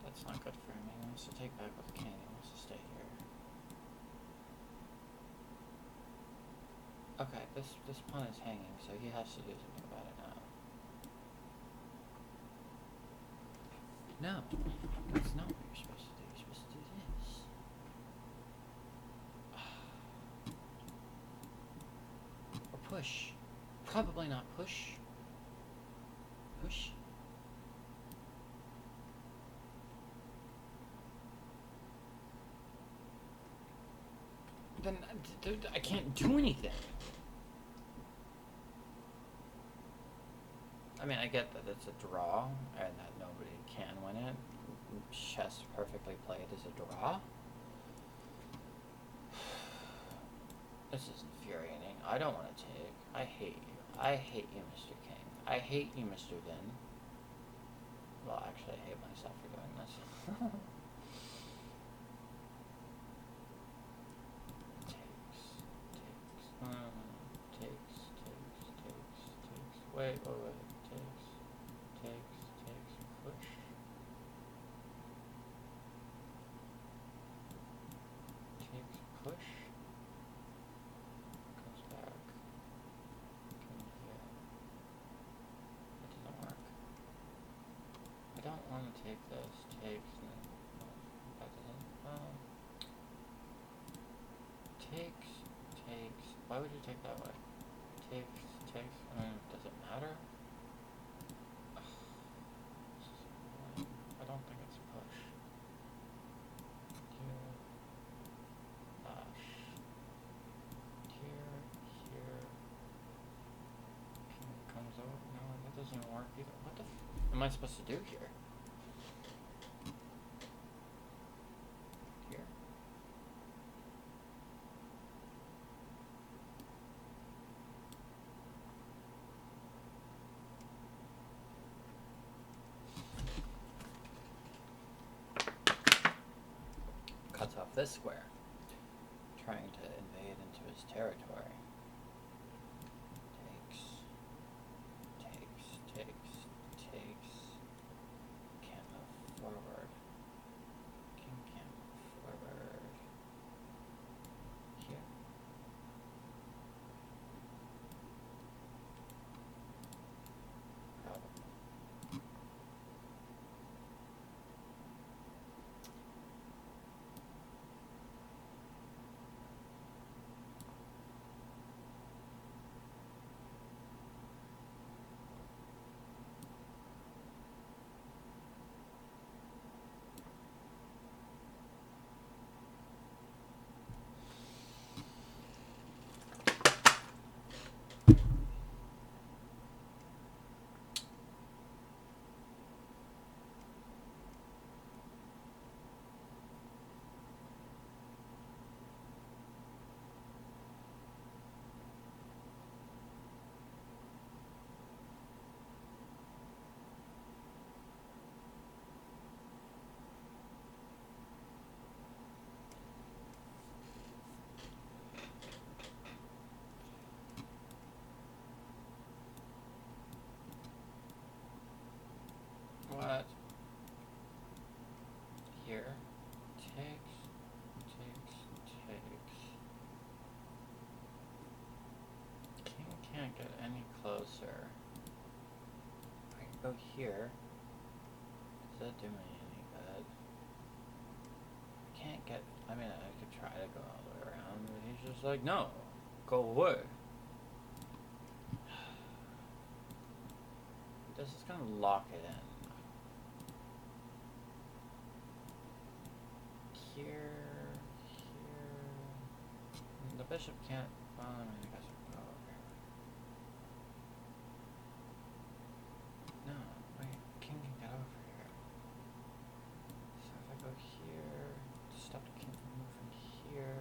Speaker 1: That's not good for him. He wants to take back with the king. He wants to stay here. Okay, this pawn is hanging, so he has to do something about it now. No, that's not what you're supposed to do. You're supposed to do this. Or push. Probably not push. Push. Then I can't do anything. I mean, I get that it's a draw and that nobody can win it. Chess perfectly played is a draw. This is infuriating. I don't want to take. I hate you. I hate you, Mr. King. I hate you, Mr. Vinh. Well, actually, I hate myself for doing this. Takes. Wait. Takes, push. Takes, push. Comes back. Come here. That doesn't work. I don't want to take this. Takes, no, that doesn't, takes. Why would you take that way? Takes. Does it matter? I don't think it's push. Here. Dash. Here. King comes over. No, that doesn't work either. What the am I supposed to do here? Here. Cuts off this square. trying to invade into his territory. Takes. Can't move forward. King can't move forward. Here. Probably. What? Here. Takes. King can't get any closer. I can go here. Does that do me any good? I can't get... I mean, I could try to go all the way around, but he's just like, no, go away. This is gonna lock it in. Here. The bishop can't... Well, I mean, I guess I'll go over here. No, wait, king can get over here. So if I go here, stop the king from moving here,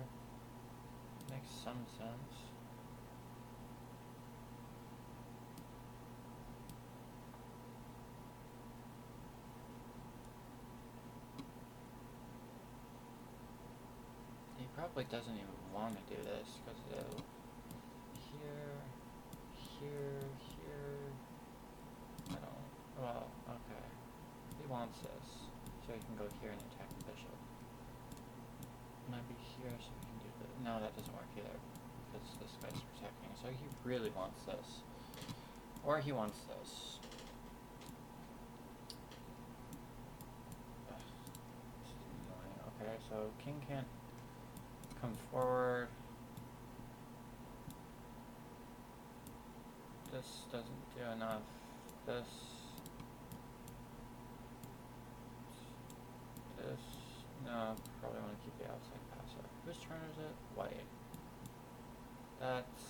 Speaker 1: makes some sense. He probably doesn't even want to do this, because it'll... Here... I don't... Well, okay. He wants this, so he can go here and attack the bishop. Maybe here, so we can do the... No, that doesn't work either, because this guy's protecting. So he really wants this. Or he wants this. Ugh, this is annoying. Okay, so king can't come forward. This doesn't do enough. This... No, probably want to keep the outside passer. Whose turn is it? White. That's...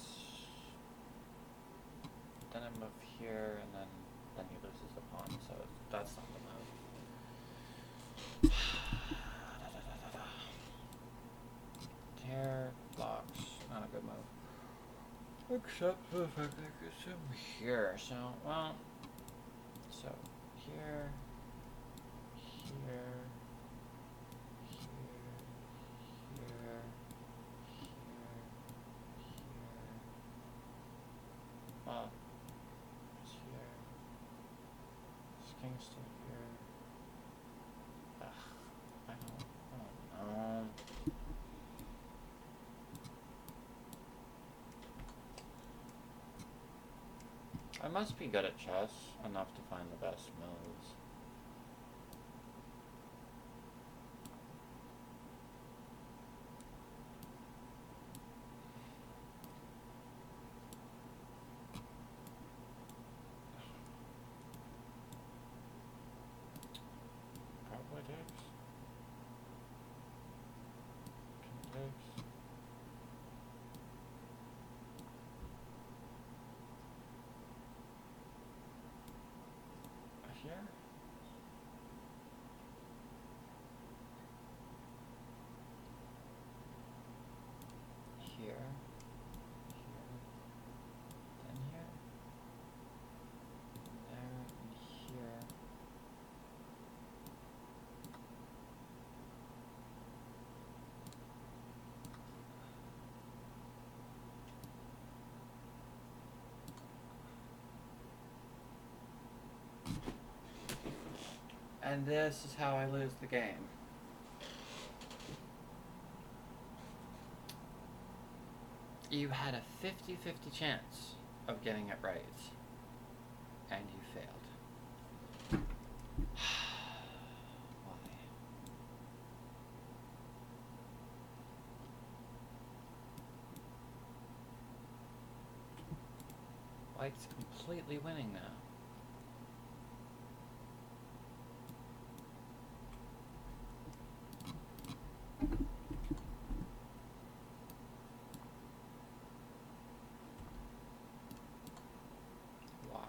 Speaker 1: Then I move here, and then he loses the pawn, so that's not the move. Here, blocks. Not a good move. Except for the fact that it gets him here, so, well... So, here... Well, it's here. This king's still here. Ugh, I don't know. I must be good at chess enough to find the best moves. Probably takes. King takes. Here? And this is how I lose the game. You had a 50-50 chance of getting it right, and you failed. Why? White's completely winning now. Why?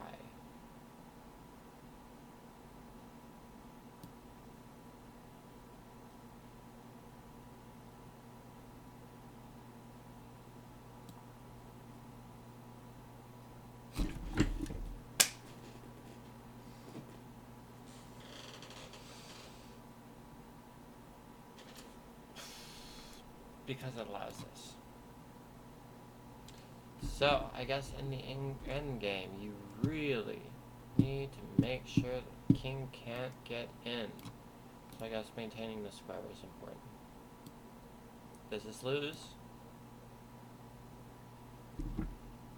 Speaker 1: Because it allows this. So, I guess in the end game, you really need to make sure that the king can't get in. So I guess maintaining the square is important. Does this lose?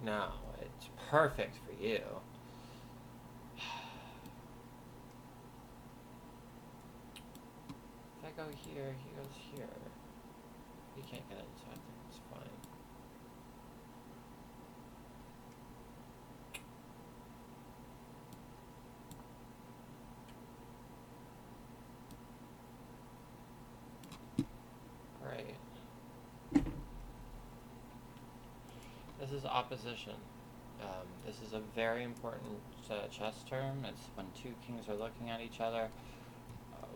Speaker 1: No, it's perfect for you. If I go here, he goes here. He can't get in, so I think it's fine. Right. This is opposition. This is a very important chess term. It's when two kings are looking at each other.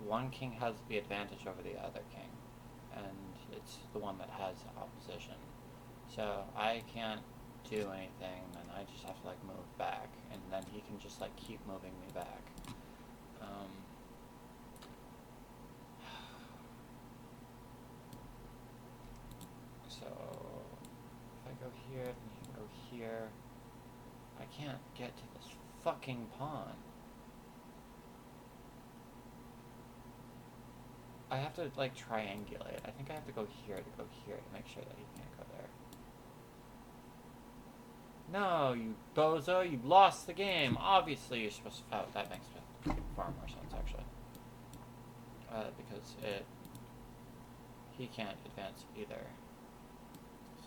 Speaker 1: One king has the advantage over the other king, and it's the one that has opposition. So I can't do anything, and I just have to like move back, and then he can just like keep moving me back. So if I go here, then he can go here. I can't get to this fucking pawn. I have to like triangulate. I think I have to go here to make sure that he can't go there. No, you bozo, you lost the game. Obviously you're supposed to... Oh, that makes far more sense, actually. Because he can't advance either.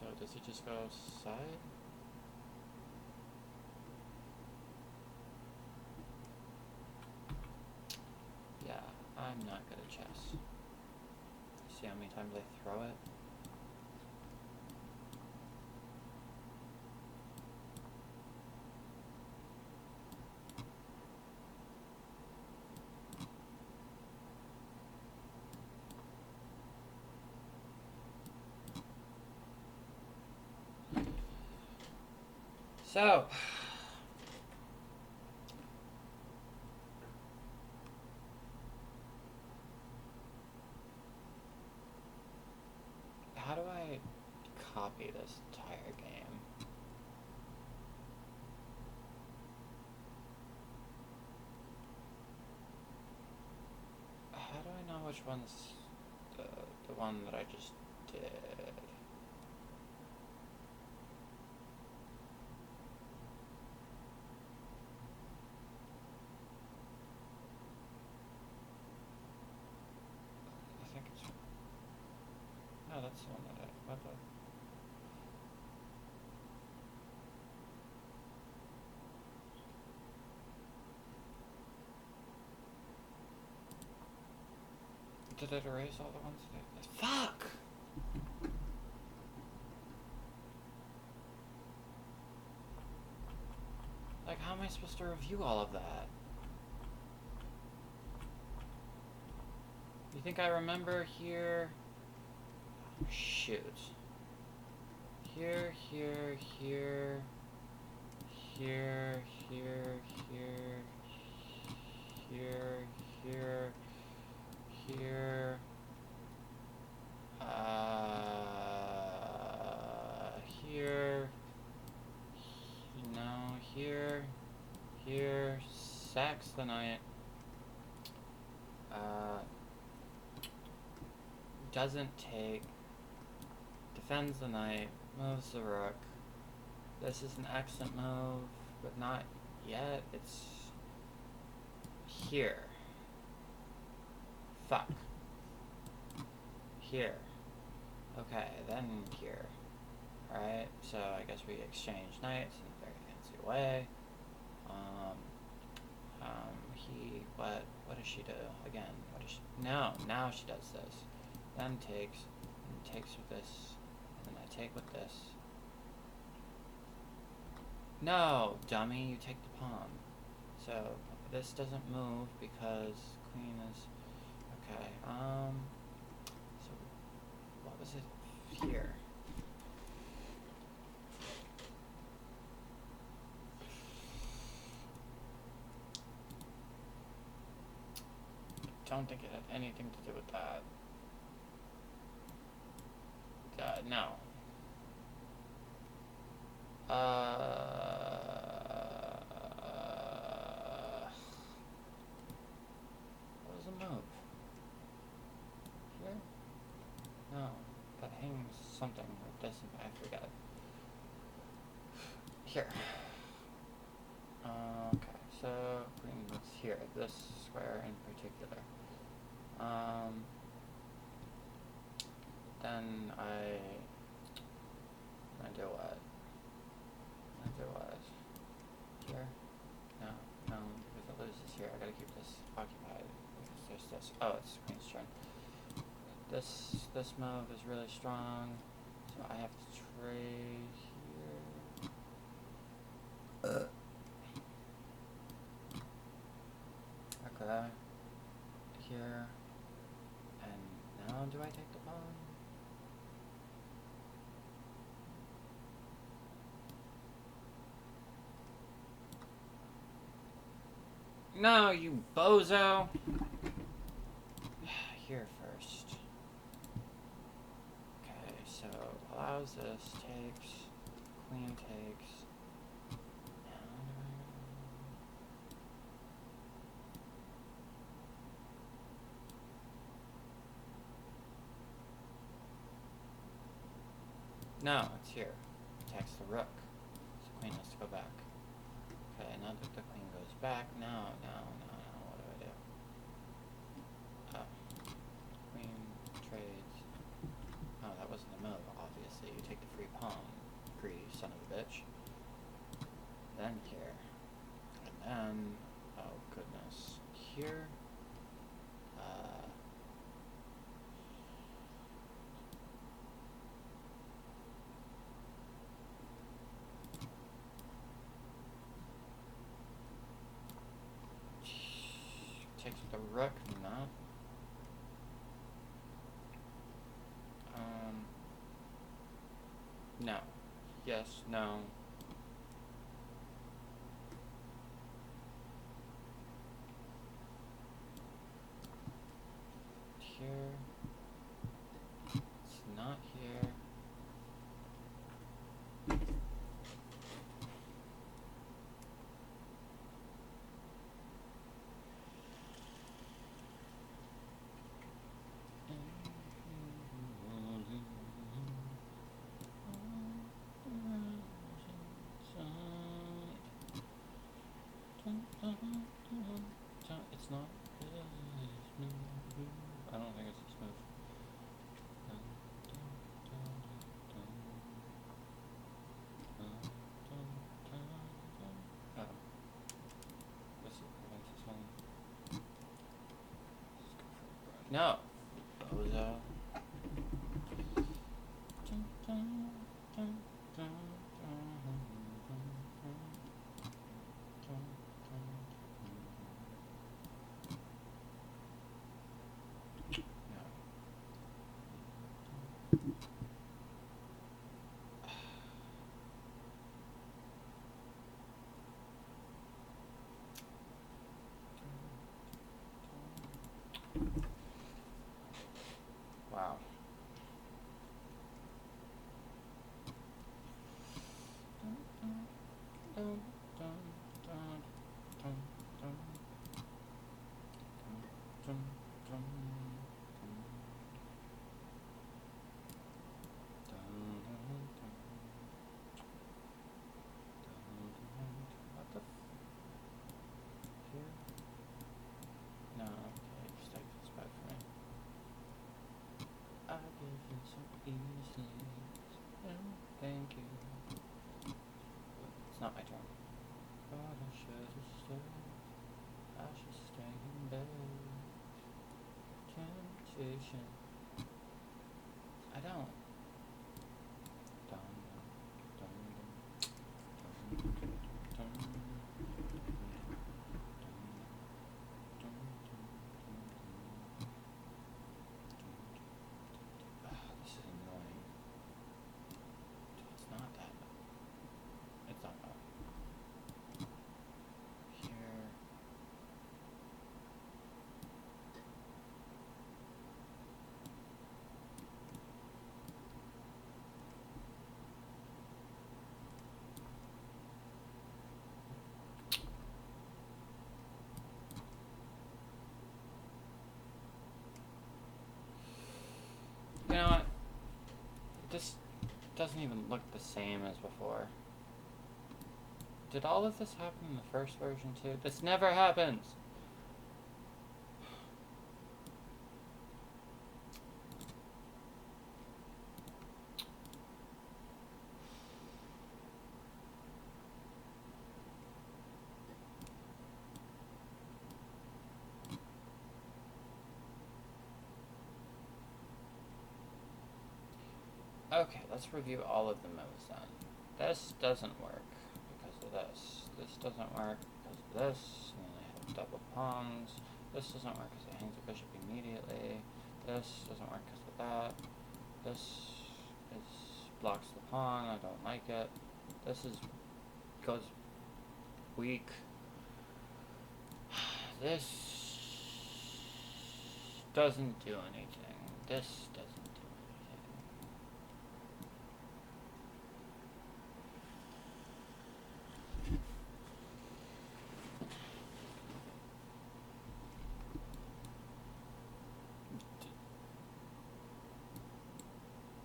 Speaker 1: So does he just go side? Yeah, I'm not good at chess. See how many times I throw it? So, how do I copy this entire game? How do I know which one's the one that I just did? I think it's... No, that's the one that I... What the... Did it erase all the ones that I... Fuck! Like, how am I supposed to review all of that? You think I remember here? Oh, shoot. Here, here, here, here, here, here, here, here, here, here, no, here, here, sacks the knight, Doesn't take, defends the knight, moves the rook. This is an excellent move, but not yet. It's here. Fuck. Here. Okay, then here. Alright, so I guess we exchange knights in a very fancy way. What does she do? Again, what does she, no, now she does this. Then takes, and takes with this, and then I take with this. No, dummy, you take the pawn. So, this doesn't move because queen is, okay, so, what was it here? Don't think it had anything to do with that. No. What was the move? Here? No. That hangs something like this, I forget. Here. Okay, so queen moves here, this square in particular. Then I do what? I do what? Here? No, because it loses here. I gotta keep this occupied because there's this. Oh, it's queen's turn. This move is really strong, so I have to trade here. Okay. Here. And now do I take the pawn? No, you bozo! Here first. Okay, so allows this, takes, queen takes. No, it's here. Attacks the rook. So queen has to go back. Okay, now that the queen goes back, no, what do I do? Oh. Queen trades. Oh, that wasn't a move, obviously. You take the free pawn. Free son of a bitch. Then here. And then, oh goodness. Here. Takes the rook, not. No. Yes, no. Here. It's not here. It's not. I don't think it's this move. No, bozo. information. I don't. This is annoying. It's not that. It's not that. Here. You know what? This doesn't even look the same as before. Did all of this happen in the first version too? This never happens! Okay, let's review all of the moves then. This doesn't work because of this. This doesn't work because of this. And then I have double pawns. This doesn't work because it hangs the bishop immediately. This doesn't work because of that. This blocks the pawn. I don't like it. This goes weak. This doesn't do anything. This doesn't.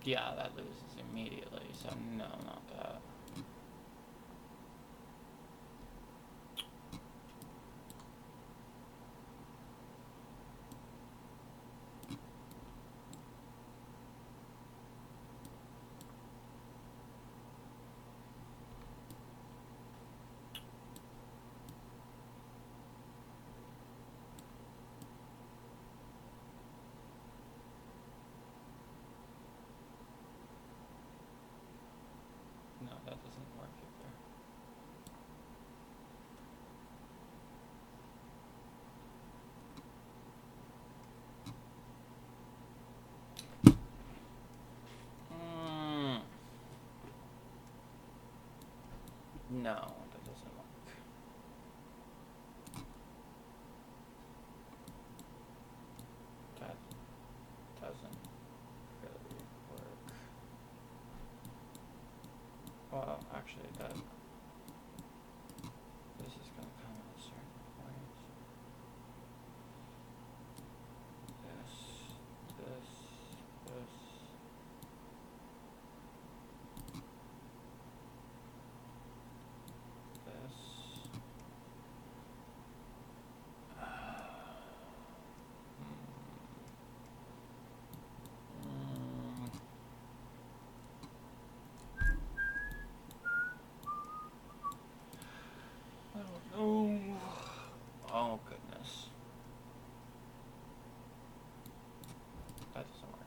Speaker 1: Yeah, that loses immediately, so no, not that. No, that doesn't work either. No, that doesn't work. That doesn't really work. Well, actually, this is going to come at a certain point. This. I don't know. Oh, goodness. That doesn't work.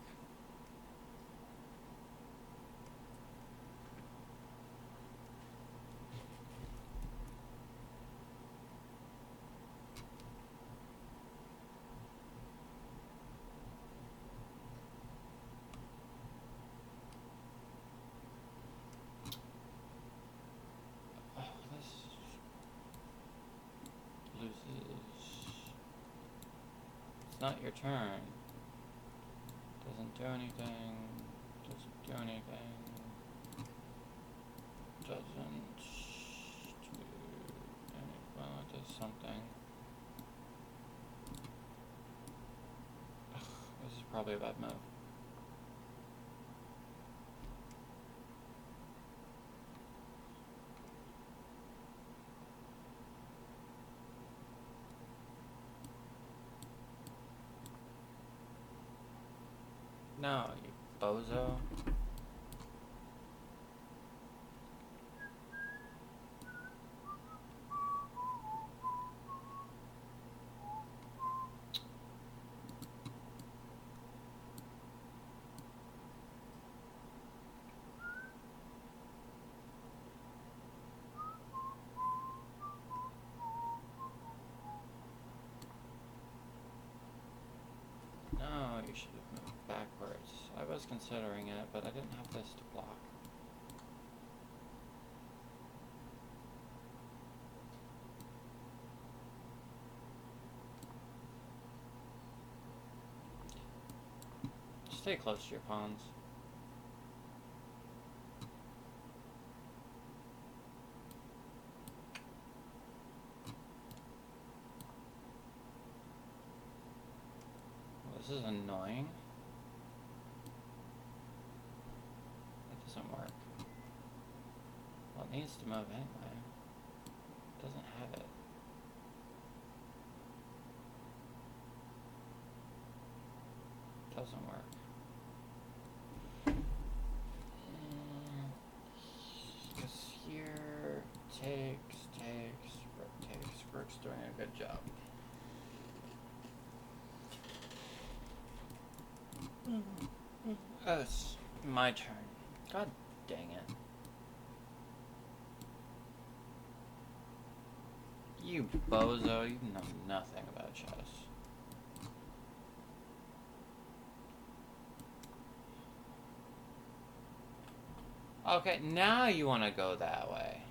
Speaker 1: It's not your turn. Doesn't do anything. Doesn't do anything. Doesn't do any. Well, it does something. Ugh, this is probably a bad move. No, you bozo. was considering it, but I didn't have this to block. Stay close to your pawns. This is annoying. That doesn't work. Well, it needs to move anyway. It doesn't have it. Doesn't work. Because here takes, rook takes. Rook's doing a good job. Oh, it's my turn. God dang it. You bozo, you know nothing about chess. Okay, now you want to go that way.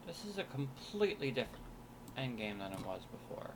Speaker 1: This is a completely different endgame than it was before.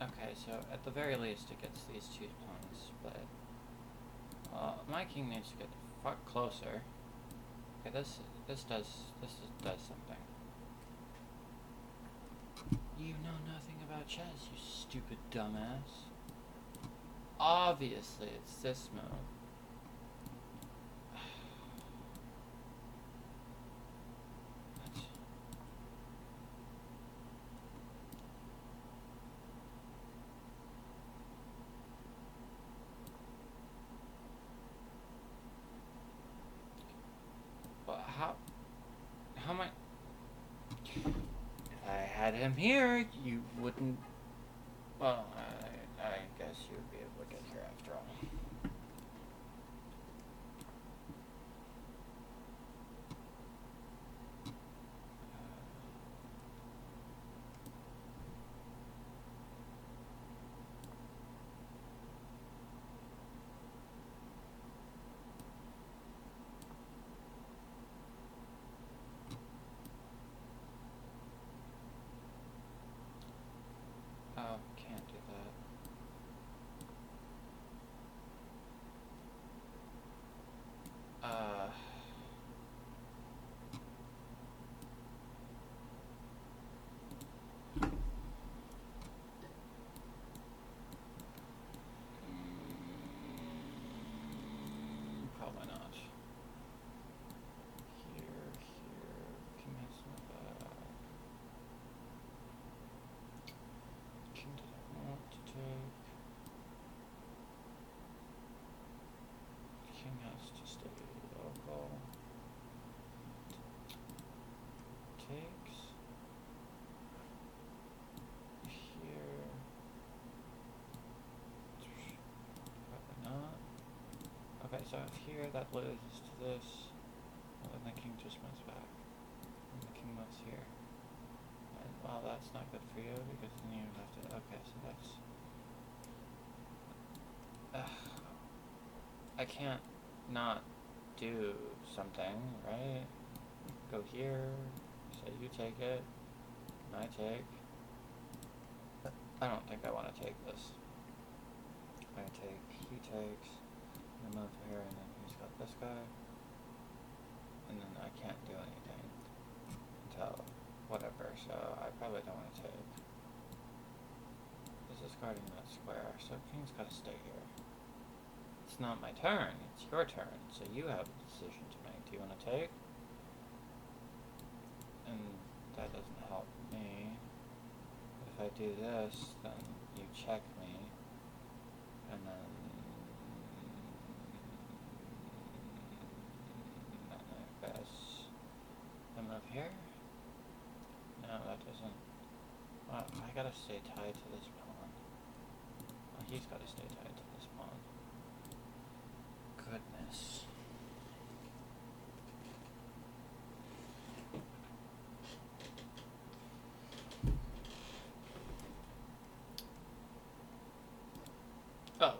Speaker 1: Okay, so at the very least it gets these two pawns split. My king needs to get the fuck closer. Okay, this does something. You know nothing about chess, you stupid dumbass. Obviously, it's this move. How am I? If I had him here, you wouldn't. Well, I guess you would be able to get here after all. Oh, can't do that. have here that loses to this. Well, then the king just moves back. And the king moves here. And, well, that's not good for you because then you have to... Okay, so that's... I can't not do something, right? Go here, say you take it, and I take. I don't think I want to take this. I take, he takes, and I move here, and then he's got this guy. And then I can't do anything until whatever, so I probably don't want to take. This is guarding that square, so king's got to stay here. It's not my turn, it's your turn, so you have a decision to make. Do you want to take? And that doesn't help me. If I do this, then you check me, and then like this. I move here? No, that doesn't... Well, I gotta stay tied to this pawn. Well, he's gotta stay tied to this pawn. Goodness. Oh,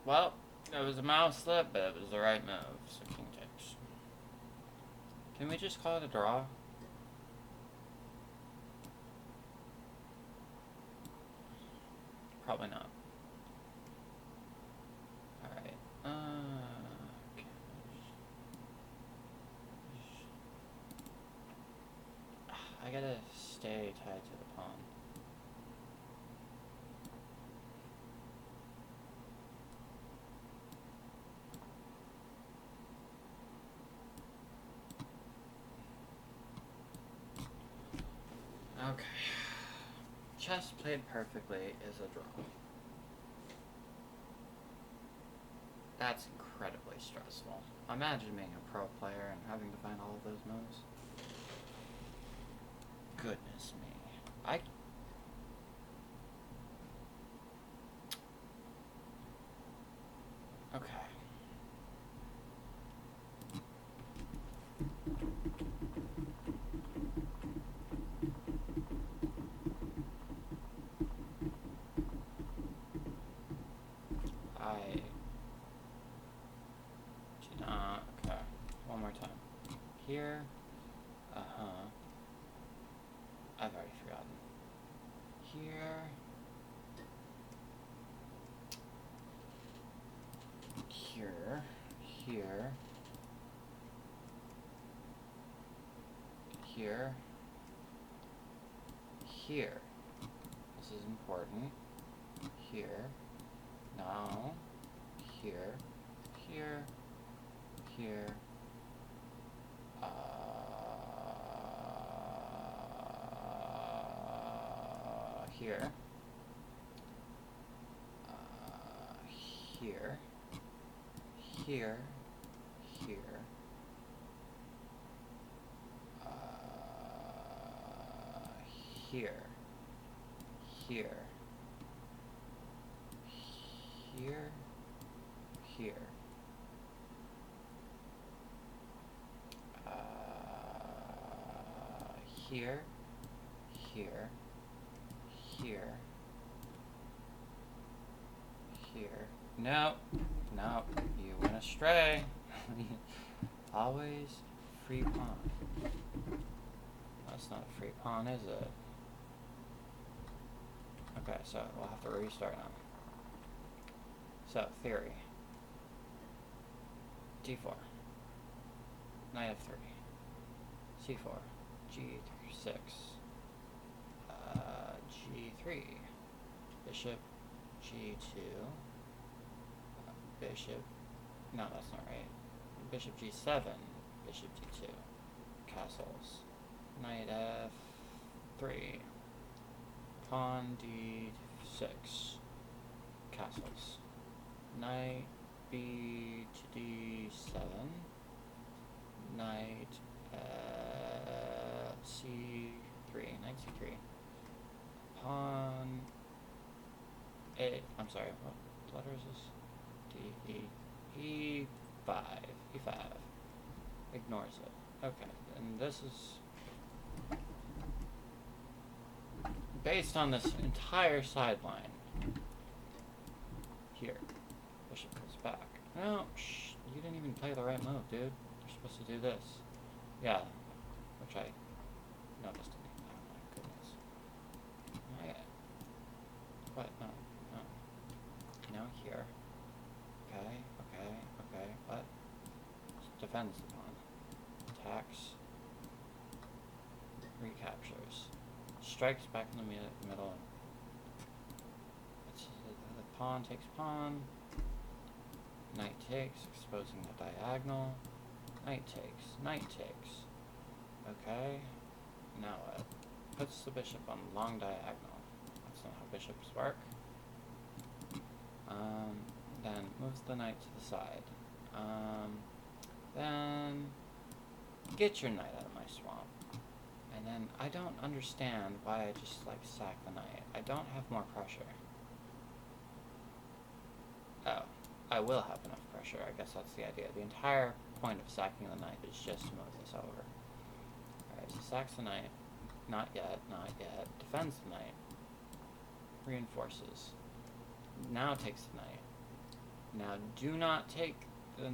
Speaker 1: well, it was a mouse slip, but it was the right move, so king takes. Can we just call it a draw? Probably not. Alright, okay. I gotta stay tied to the pawn. Okay. Chess played perfectly is a draw. That's incredibly stressful. Imagine being a pro player and having to find all of those moves. Goodness me. Okay. Okay. One more time. Here. I've already forgotten. Here. Here. Here. Here. Here. This is important. Here. Now. Here. Here. Here. Here. Here. Here. Here. Here. Here. Here. Here. Here. Here. Here. Here. No. No. You went astray. Always free pawn. That's not a free pawn, is it? Okay, so we'll have to restart now. So, theory. D4. Knight F3. C4. G6. G3. Bishop G2. Bishop. No, that's not right. Bishop G7. Bishop D2. Castles. Knight F3. Pawn D6. Castles. Knight B to D7. Knight C3. Knight C3. Pawn A. I'm sorry, what letter is this? D, E. E5. E5. Ignores it. Okay, and this is based on this entire sideline. Here. Bishop goes back. No, shh, you didn't even play the right move, dude. You're supposed to do this. Yeah, which I noticed. Oh my goodness. Yeah. What? No, no. Now here. Okay, okay, okay. What? Defends the pawn. Attacks. Recaptures. Strikes back in the middle. The pawn takes pawn. Knight takes, exposing the diagonal. Knight takes. Knight takes. Okay. Now what? Puts the bishop on the long diagonal. That's not how bishops work. Then moves the knight to the side. Then get your knight out of my swamp. And then I don't understand why I just like sack the knight. I don't have more pressure. Oh, I will have enough pressure. I guess that's the idea. The entire point of sacking the knight is just to move this over. Alright, so sacks the knight. Not yet, not yet. Defends the knight. Reinforces. Now takes the knight. Now do not take the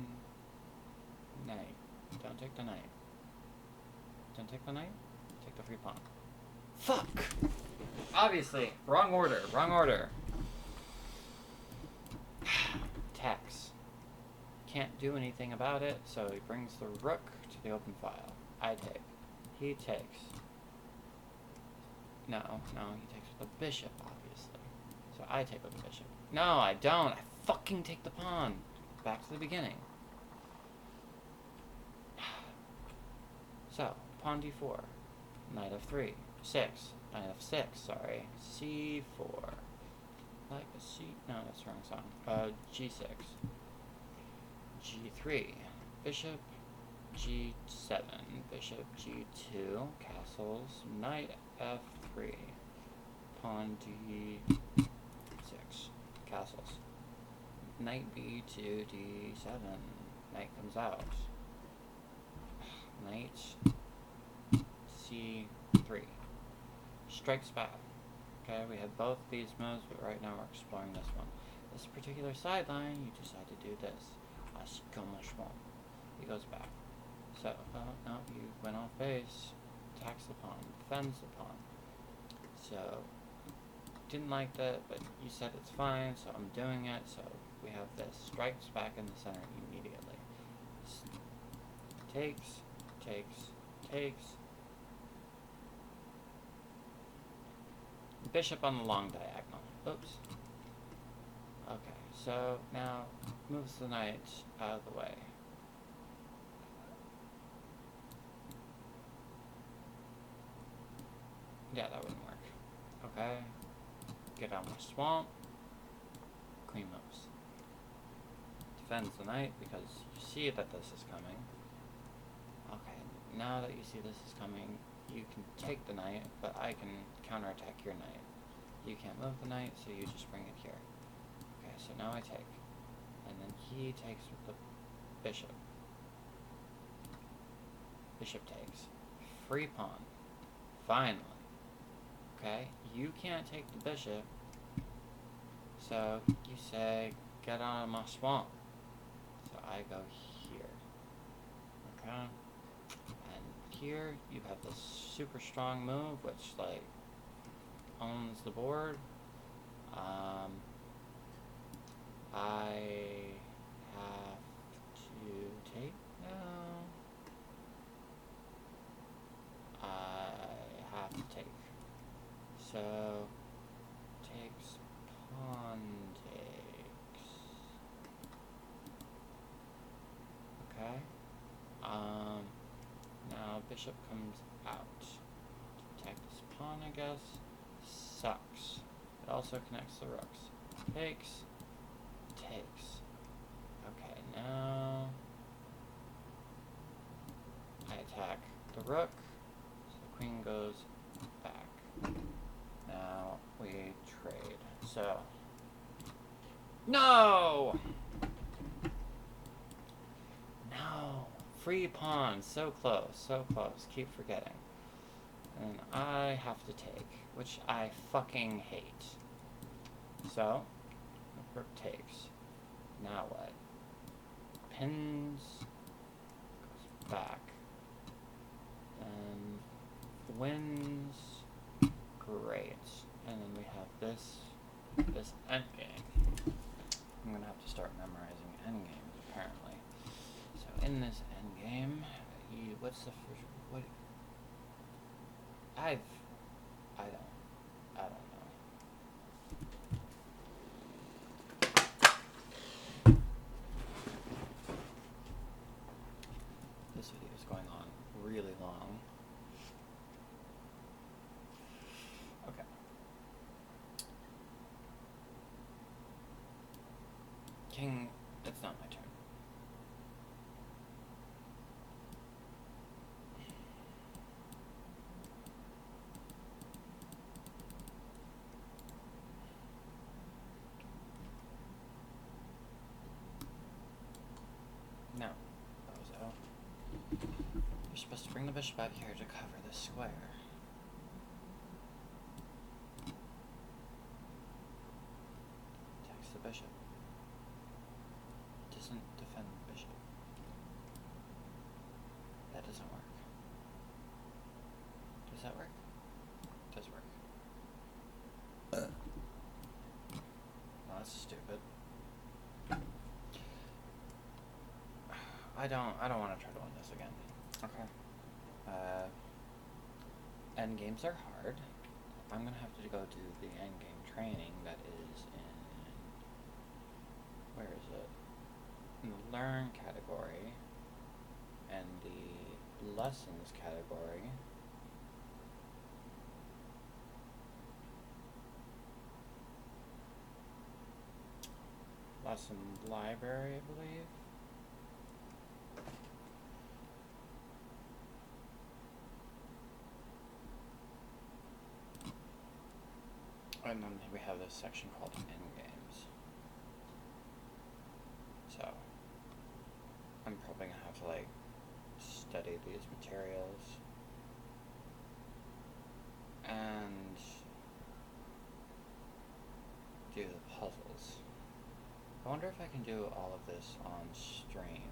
Speaker 1: knight. Don't take the knight. Don't take the knight. Take the free pawn. Fuck! Obviously, wrong order, wrong order. Tax. Can't do anything about it, so he brings the rook to the open file. I take. He takes. No, he takes with the bishop, obviously. So I take with the bishop. No, I don't. I fucking take the pawn. Back to the beginning. So, pawn d4. Knight f3. 6. Knight f6, sorry. c4. Like a C. No, that's the wrong song. G6. G3. Bishop. G7. Bishop. G2. Castles. Knight F3. Pawn D6. Castles. Knight B2. D7. Knight comes out. Knight C3. Strikes back. Okay, we had both these moves, but right now we're exploring this one. This particular sideline, you decide to do this. He goes back. So, no, you went off base. Attacks the pawn. Defends the pawn. So, didn't like that, but you said it's fine, so I'm doing it. So, we have this. Strikes back in the center immediately. Takes, takes, takes. Bishop on the long diagonal. Oops. Okay, so now moves the knight out of the way. Yeah, that wouldn't work. Okay. Get out my swamp. Queen moves. Defends the knight because you see that this is coming. Okay, now that you see this is coming, you can take the knight, but I can counterattack your knight. You can't move the knight, so you just bring it here. Okay, so now I take. And then he takes with the bishop. Bishop takes. Free pawn. Finally. Okay, you can't take the bishop, so you say, get out of my swamp. So I go here. Okay? And here you have this super strong move, which, like, owns the board. I have to take now. I have to take. So, takes, pawn takes. Okay. Now bishop comes out. Attack this pawn, I guess. Sucks. It also connects the rooks. Takes. Takes. Okay, now I attack the rook. So the queen goes back. Now we trade. So, no! free pawns. So close, so close. Keep forgetting. And I have to take, which I fucking hate. So, the rook takes. Now what? Pins. Goes back. And wins. Great. And then we have this endgame. I'm gonna have to start memorizing endgames, apparently. So in this endgame, what's the first, what? I don't know. This video is going on really long. Okay. King, it's not my turn. No, bozo. You're supposed to bring the bishop out here to cover this square. Attacks the bishop. Doesn't defend the bishop. That doesn't work. Does that work? It does work. Well, that's stupid. I don't want to try to win this again. Okay. Endgames are hard. I'm gonna have to go do the endgame training that is in, where is it? In the learn category and the lessons category. Lesson library, I believe. And then we have this section called endgames. So I'm probably gonna have to like study these materials and do the puzzles. I wonder if I can do all of this on stream.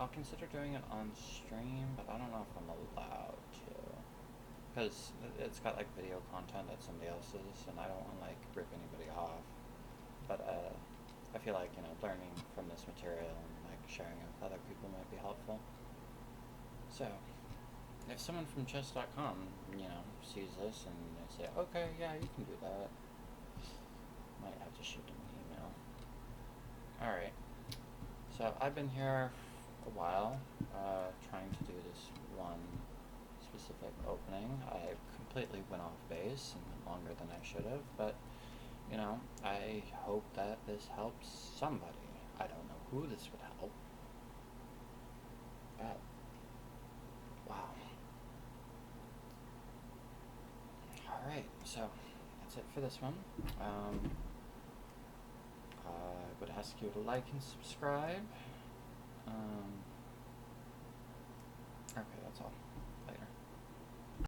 Speaker 1: I'll consider doing it on stream, but I don't know if I'm allowed to. Because it's got like video content that somebody else's, and I don't want to like rip anybody off. But I feel like, you know, learning from this material and like sharing it with other people might be helpful. So, if someone from chess.com, you know, sees this and they say, okay, yeah, you can do that, might have to shoot them an email. Alright, so I've been here a while, trying to do this one specific opening. I completely went off base and went longer than I should have, but, you know, I hope that this helps somebody. I don't know who this would help, but, wow. Alright, so that's it for this one. I would ask you to like and subscribe. Okay, that's all.